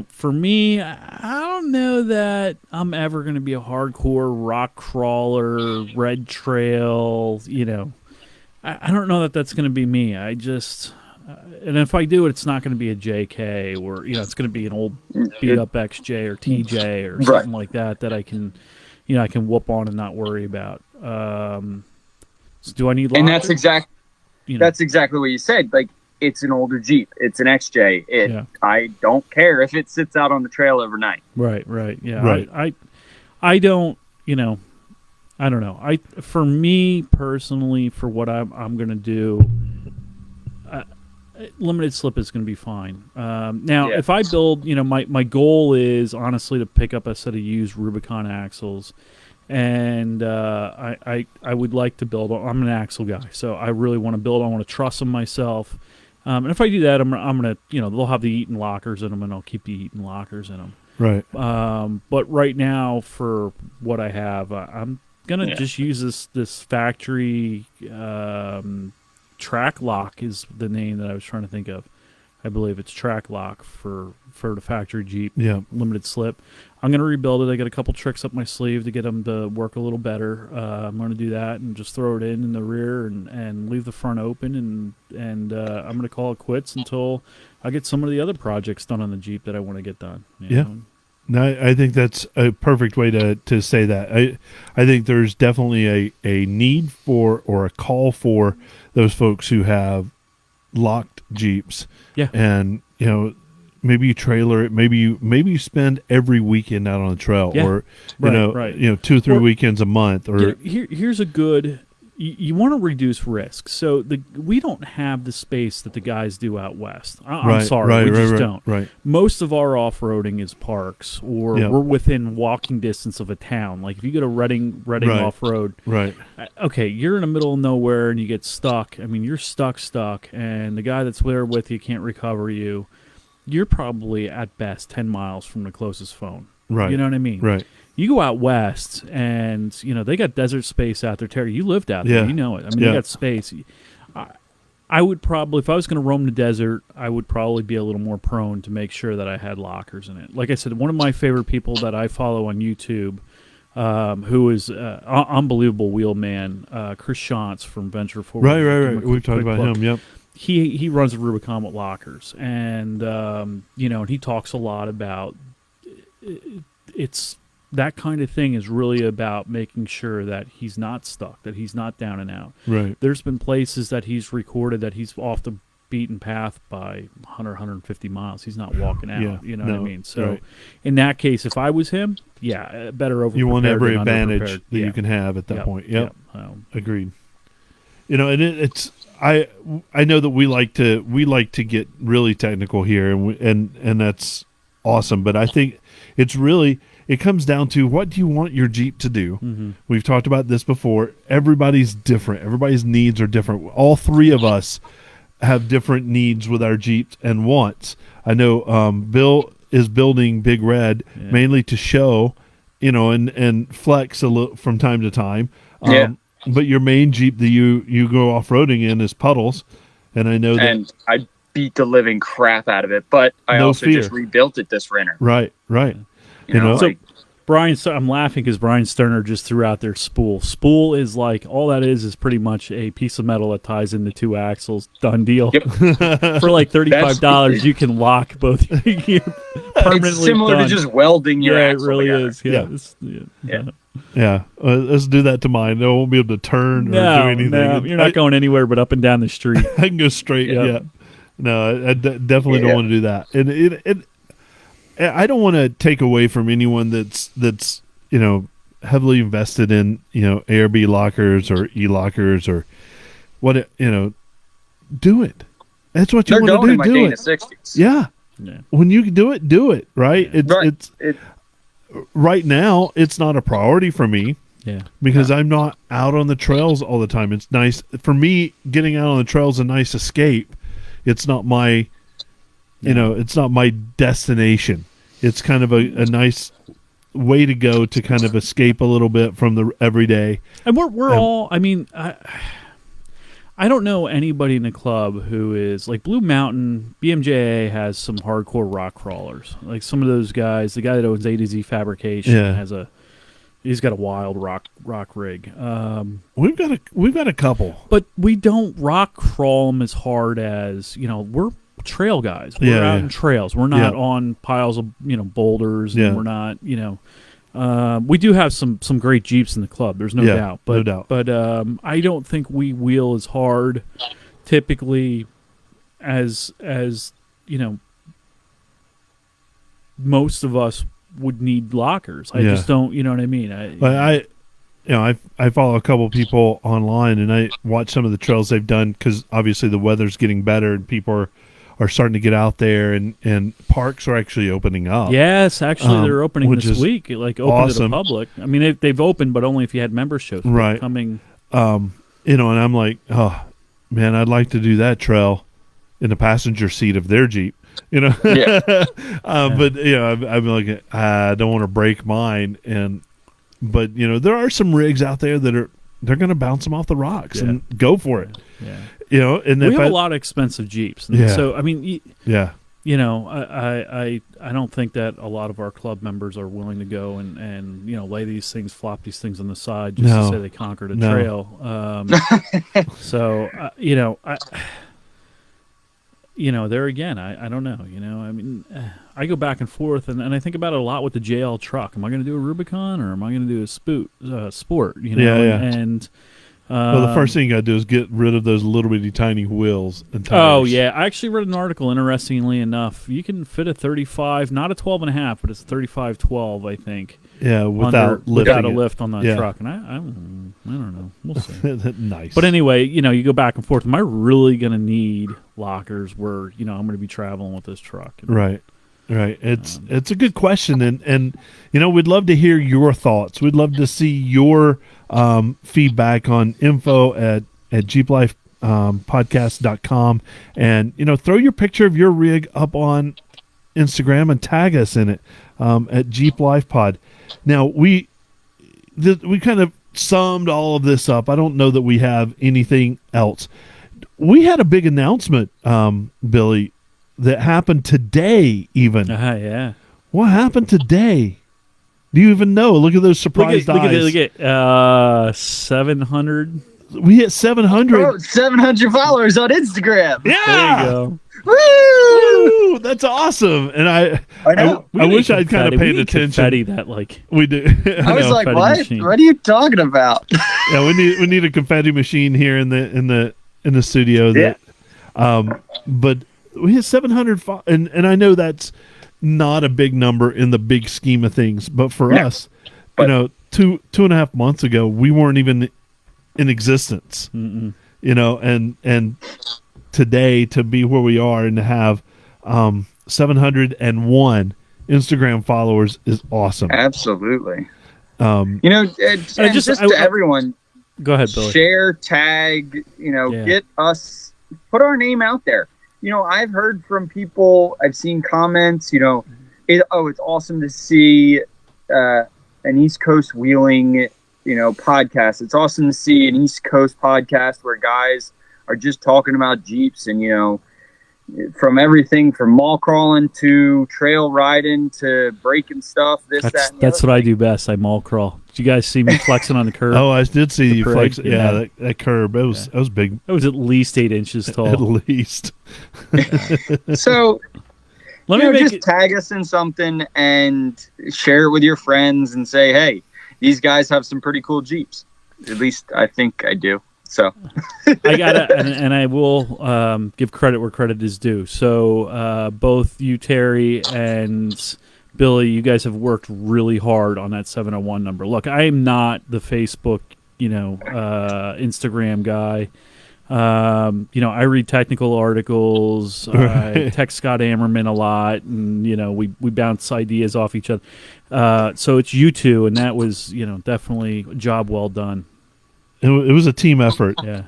for me, I don't know that I'm ever going to be a hardcore rock crawler, red trail. I don't know that that's going to be me. I just, and if I do it, it's not going to be a JK or it's going to be an old beat up XJ or TJ or something like that I can, I can whoop on and not worry about. So do I need lockers? And that's exactly what you said. Like, it's an older Jeep. It's an XJ. I don't care if it sits out on the trail overnight. Right. Yeah. Right. I don't. I don't know. For me personally, for what I'm going to do, limited slip is going to be fine. Now, if I build, my goal is honestly to pick up a set of used Rubicon axles. And I would like to build. I'm an axle guy, so I really want to build. I want to truss them myself. And if I do that, I'm gonna, they'll have the Eaton lockers in them, and I'll keep the Eaton lockers in them. Right. But right now, for what I have, I'm gonna just use this factory track lock is the name that I was trying to think of. I believe it's track lock for the factory Jeep. Yeah. Limited slip. I'm going to rebuild it. I got a couple tricks up my sleeve to get them to work a little better. I'm going to do that and just throw it in the rear and leave the front open. And I'm going to call it quits until I get some of the other projects done on the Jeep that I want to get done. You know? No, I think that's a perfect way to say that. I think there's definitely a need for or a call for those folks who have locked Jeeps. Yeah. And, maybe you trailer it. Maybe you spend every weekend out on the trail, or right. 2 or 3 weekends a month. Or here's a good. You want to reduce risk. So we don't have the space that the guys do out west. I'm sorry, we just don't. Right. Most of our off-roading is parks, or we're within walking distance of a town. Like if you go to Reading off-road, right? Okay, you're in the middle of nowhere and you get stuck. I mean, you're stuck, and the guy that's there with you can't recover you. You're probably at best 10 miles from the closest phone. Right. You know what I mean? Right. You go out west, and they got desert space out there. Terry, you lived out there, you know it. I mean, they got space. I would probably, if I was going to roam the desert, I would probably be a little more prone to make sure that I had lockers in it. Like I said, one of my favorite people that I follow on YouTube, who is unbelievable wheelman, Chris Shantz from Venture Forward. Right. We've talked about him. Yep. He runs a Rubicon with lockers, and and he talks a lot about it's. That kind of thing is really about making sure that he's not stuck, that he's not down and out. Right. There's been places that he's recorded that he's off the beaten path by 100, 150 miles. He's not walking out. What I mean? So in that case, if I was him, better over. You want every advantage that you can have at that point. Yep. Agreed. And it's I know that we like to get really technical here, and that's awesome. But I think it's really. It comes down to, what do you want your Jeep to do? Mm-hmm. We've talked about this before. Everybody's different. Everybody's needs are different. All three of us have different needs with our Jeeps and wants. I know Bill is building Big Red mainly to show, and flex a little from time to time. But your main Jeep that you go off-roading in is Puddles. And I know that. And I beat the living crap out of it, but I also just rebuilt it this winter. Right. So Brian, I'm laughing because Brian Sterner just threw out their spool. Spool is like, all that is pretty much a piece of metal that ties into two axles. Done deal. Yep. For like $35, you can lock both. Permanently. It's similar to just welding your axle. It really together. is. Let's do that to mine. I won't be able to turn or do anything. No, you're not going anywhere but up and down the street. I can go straight. Yeah. No, I definitely don't want to do that. And I don't want to take away from anyone that's heavily invested in ARB lockers or e-lockers or what do it. That's what you want to do. They're going in my Dana 60s. Yeah. When you can do it, right? It's right now it's not a priority for me. Yeah. Because I'm not out on the trails all the time. It's nice for me. Getting out on the trails is a nice escape. It's not my it's not my destination. It's kind of a nice way to go to kind of escape a little bit from the everyday. And we're all, I mean, I don't know anybody in the club who is like Blue Mountain. BMJA has some hardcore rock crawlers. Like some of those guys. The guy that owns A to Z Fabrication he's got a wild rock rig. We've got a couple, but we don't rock crawl them as hard as we're trail guys. We're out in trails. We're not on piles of boulders. And we're not we do have some great Jeeps in the club. There's no doubt. But I don't think we wheel as hard typically as most of us would need lockers. I just don't. You know what I mean? I follow a couple people online and I watch some of the trails they've done because obviously the weather's getting better and people are starting to get out there and parks are actually opening up. Yes, actually they're opening this week, like open awesome. to the public. I mean, they've opened, but only if you had memberships. Right. Coming. And I'm like, oh man, I'd like to do that trail in the passenger seat of their Jeep. But I'm like, I don't want to break mine, but there are some rigs out there that they're going to bounce them off the rocks and go for it. Yeah. And we have a lot of expensive Jeeps. And so I mean, I don't think that a lot of our club members are willing to go and lay these things, flop these things on the side just to say they conquered a trail. There again, I don't know. I mean, I go back and forth, and I think about it a lot with the JL truck. Am I going to do a Rubicon or am I going to do a Sport? And well, the first thing you got to do is get rid of those little bitty tiny wheels and tires. Oh yeah, I actually read an article. Interestingly enough, you can fit a 35, not a 12.5, but it's a 35/12, I think. Yeah, without a lift on that truck, and I don't know. We'll see. Nice. But anyway, you go back and forth. Am I really going to need lockers where I'm going to be traveling with this truck? Right. It's a good question, and we'd love to hear your thoughts. We'd love to see your feedback on info at jeeplifepodcast.com, and throw your picture of your rig up on Instagram and tag us in it at Jeep Life Pod. Now we kind of summed all of this up. I don't know that we have anything else. We had a big announcement, Billy, that happened today even. Yeah. What happened today? Do you even know? Look at those surprised eyes. Look at 700. We hit 700. 700 followers on Instagram. Yeah. There you go. Woo! That's awesome. And I know. I wish I'd kind of paid attention. Confetti that we do. I was like, what? Machine. What are you talking about? Yeah, we need a confetti machine here in the studio. But we hit 700, and I know that's not a big number in the big scheme of things, but for us, two and a half months ago, we weren't even in existence. Mm-mm. And today to be where we are and to have 701 Instagram followers is awesome. Absolutely. To everyone, go ahead, Billy. Share, tag, get us, put our name out there. I've heard from people, I've seen comments, it's awesome to see an East Coast wheeling, podcast. It's awesome to see an East Coast podcast where guys are just talking about Jeeps and, from everything from mall crawling to trail riding to breaking stuff, that's what I do best. I mall crawl. Did you guys see me flexing on the curb? Oh, I did see you flex. Yeah, that curb. It was big. It was at least 8 inches tall. At least. So, just tag us in something and share it with your friends and say, hey, these guys have some pretty cool Jeeps. At least I think I do. So I gotta, and I will give credit where credit is due. So both you, Terry, and Billy, you guys have worked really hard on that 701 number. Look, I am not the Facebook, Instagram guy. I read technical articles. I text Scott Ammerman a lot, and we bounce ideas off each other. So it's you two, and that was definitely a job well done. It was a team effort. Yeah,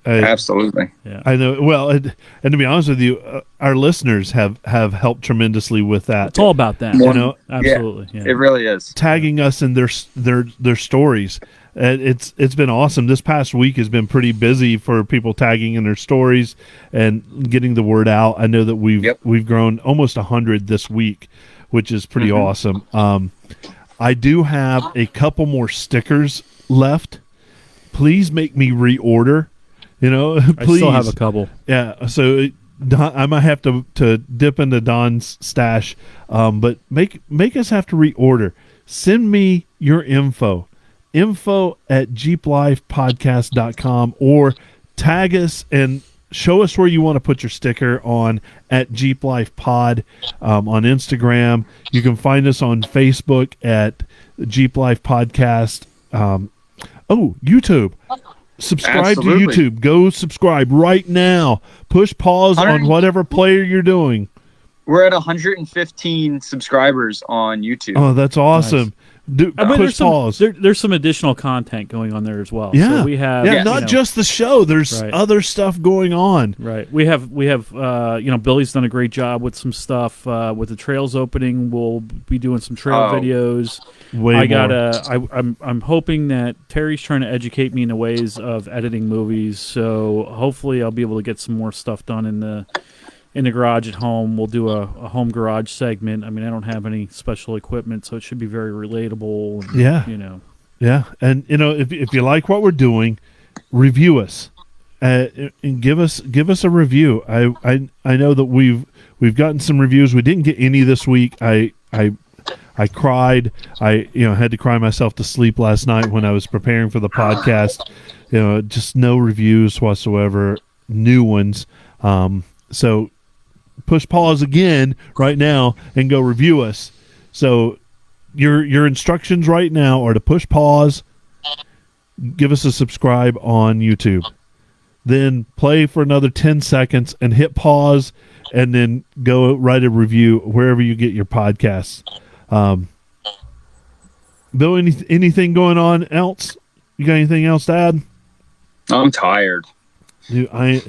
absolutely. Yeah, I know. Well, and to be honest with you, our listeners have helped tremendously with that. It's all about that. Absolutely. Yeah, it really is. Tagging us in their stories. And it's been awesome. This past week has been pretty busy for people tagging in their stories and getting the word out. I know that we've grown almost 100 this week, which is pretty awesome. I do have a couple more stickers left. Please make me reorder. Please. I still have a couple. Yeah, so I might have to dip into Don's stash, but make us have to reorder. Send me your info at jeeplifepodcast.com, or tag us and show us where you want to put your sticker on at jeeplifepod on Instagram. You can find us on Facebook at Jeep Life Podcast. YouTube. Subscribe to YouTube. Go subscribe right now. Push pause on whatever player you're doing. We're at 115 subscribers on YouTube. Oh, that's awesome. Nice. Push pause. There's some additional content going on there as well. Yeah, so we have not just the show. There's other stuff going on. Right. We have Billy's done a great job with some stuff with the trails opening. We'll be doing some trail videos. I'm hoping that Terry's trying to educate me in the ways of editing movies. So hopefully I'll be able to get some more stuff done in the garage at home. We'll do a home garage segment. I mean, I don't have any special equipment, so it should be very relatable. And, yeah. Yeah. And, if you like what we're doing, review us and give us a review. I know that we've gotten some reviews. We didn't get any this week. I cried. I had to cry myself to sleep last night when I was preparing for the podcast. Just no reviews whatsoever, new ones. So push pause again right now and go review us. So your instructions right now are to push pause, give us a subscribe on YouTube, then play for another 10 seconds and hit pause, and then go write a review wherever you get your podcasts. Bill, anything going on else? You got anything else to add? I'm tired. Dude, I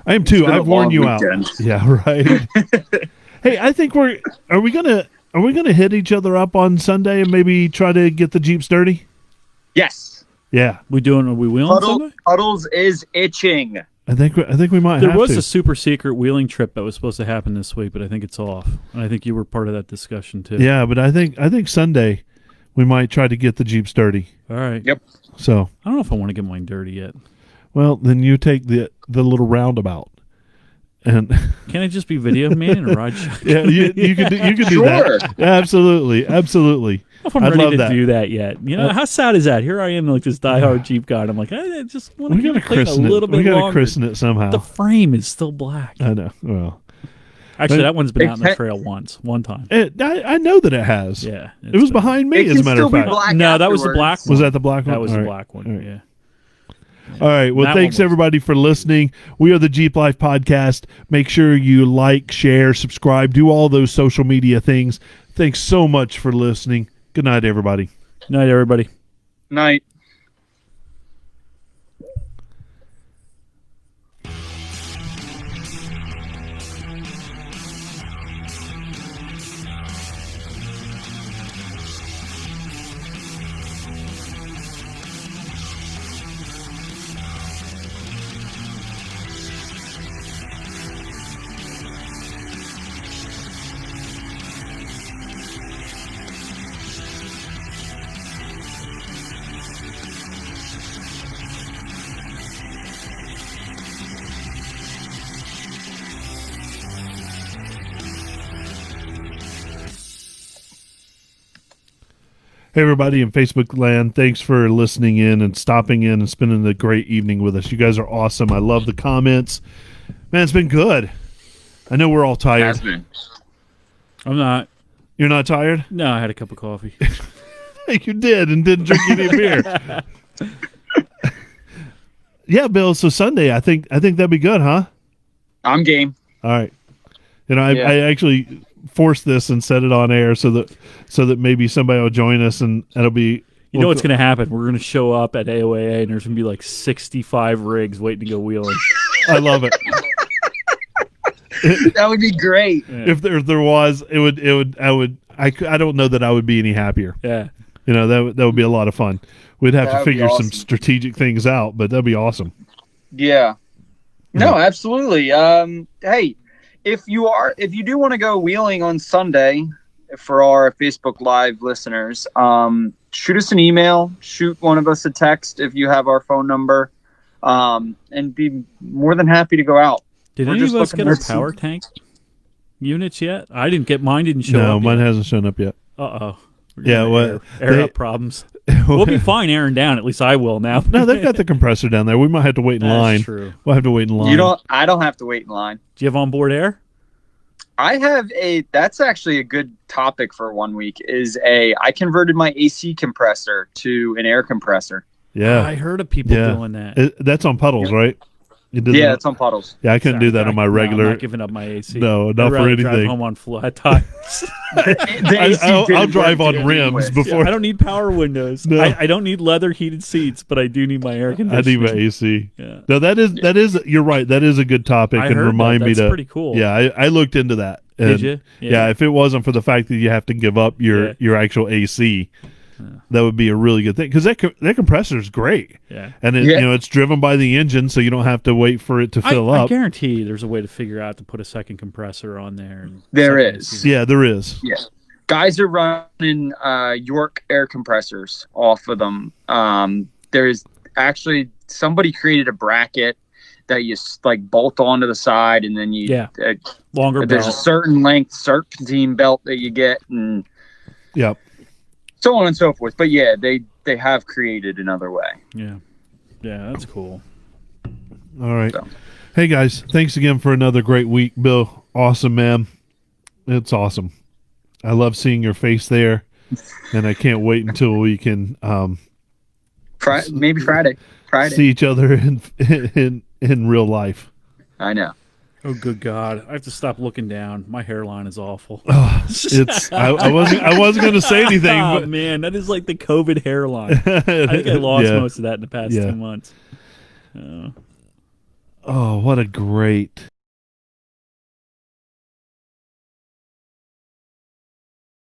am too. I've worn you weekend out. Yeah, right. Hey, I think are we gonna hit each other up on Sunday and maybe try to get the Jeeps dirty? Yes. Yeah. Are we wheeling Sunday? Puddles is itching. I think we might. There was a super secret wheeling trip that was supposed to happen this week, but I think it's off. And I think you were part of that discussion too. Yeah, but I think Sunday we might try to get the Jeeps dirty. All right. Yep. So I don't know if I want to get mine dirty yet. Well, then you take the little roundabout, and can I just be video man and ride? Yeah, you could do that. Yeah, absolutely. I don't know if I'm ready to do that yet. How sad is that? Here I am, like this diehard Jeep guy. And I'm like, I just want to christen it a little bit longer. We got to christen it somehow. The frame is still black. I know. Well, actually, that one's been out on the trail one time. I know that it has. Yeah, it was behind me. As a matter of fact, no, that was the black one. Was that the black one? That was the black one. Right. Yeah. All right. Well, thanks everybody for listening. We are the Jeep Life Podcast. Make sure you like, share, subscribe, do all those social media things. Thanks so much for listening. Good night, everybody. Night, everybody. Night. Hey, everybody in Facebook land, thanks for listening in and stopping in and spending a great evening with us. You guys are awesome. I love the comments. Man, it's been good. I know we're all tired. Has been. I'm not. You're not tired? No, I had a cup of coffee. You did and didn't drink any beer. Yeah, Bill, so Sunday, I think that'd be good, huh? I'm game. All right. I actually forced this and set it on air so that maybe somebody will join us and it'll be. You know what's going to happen? We're going to show up at AOAA and there's going to be like 65 rigs waiting to go wheeling. I love it. That would be great. Yeah. If there was, I don't know that I would be any happier. Yeah. You know, that would be a lot of fun. We'd have That to would be figure some awesome. strategic things out, but that'd be awesome. Yeah. No, Yeah. absolutely. Hey, if you do want to go wheeling on Sunday, for our Facebook Live listeners, shoot us an email, shoot one of us a text if you have our phone number, and be more than happy to go out. Did We're any just of us looking get our to see- power tank units yet? I didn't get mine. Didn't show No, up. mine yet. hasn't shown up yet. Uh-oh. Yeah, well, air they- up problems. We'll be fine airing down. At least I will now. No, they've got the compressor down there. We might have to wait in That's line. true. We'll have to wait in line. I don't have to wait in line. Do you have onboard air? I have that's actually a good topic for 1 week I converted my AC compressor to an air compressor. Yeah. I heard of people Yeah. doing that. That's on puddles, right? You did Yeah, that? it's on puddles. Yeah, I couldn't do that on my No, regular. I'm not giving up my AC. No, I'd not for rather drive anything. home on flat tires. The AC I'll didn't drive work on to begin rims with. before. I don't need power windows. No. I don't need leather heated seats, but I do need my air I conditioning. need my AC. Yeah. No, that is. You're right. That is a good topic, I and heard remind that. me That's to. pretty cool. Yeah, I looked into that. Did And, you? Yeah. If it wasn't for the fact that you have to give up your actual AC, that would be a really good thing because that compressor is great. Yeah. And it's driven by the engine, so you don't have to wait for it to fill I up. guarantee there's a way to figure out to put a second compressor on there. And There second is. AC. Yeah, there is. Yeah. Guys are running York air compressors off of them. There's actually somebody created a bracket that you like bolt onto the side, and then Longer there's belt. a certain length serpentine belt that you get, and Yep. so on and so forth. But yeah, they have created another way. Yeah. Yeah, that's cool. All right. So. Hey guys, thanks again for another great week, Bill. Awesome, man. It's awesome. I love seeing your face there, and I can't wait until we can Maybe Friday. see each other in real life. I know. Oh, good God! I have to stop looking down. My hairline is awful. It's I wasn't going to say anything, Oh but man, that is like the COVID hairline. I think I lost Yeah. most of that in the past 2 months. Oh, what a great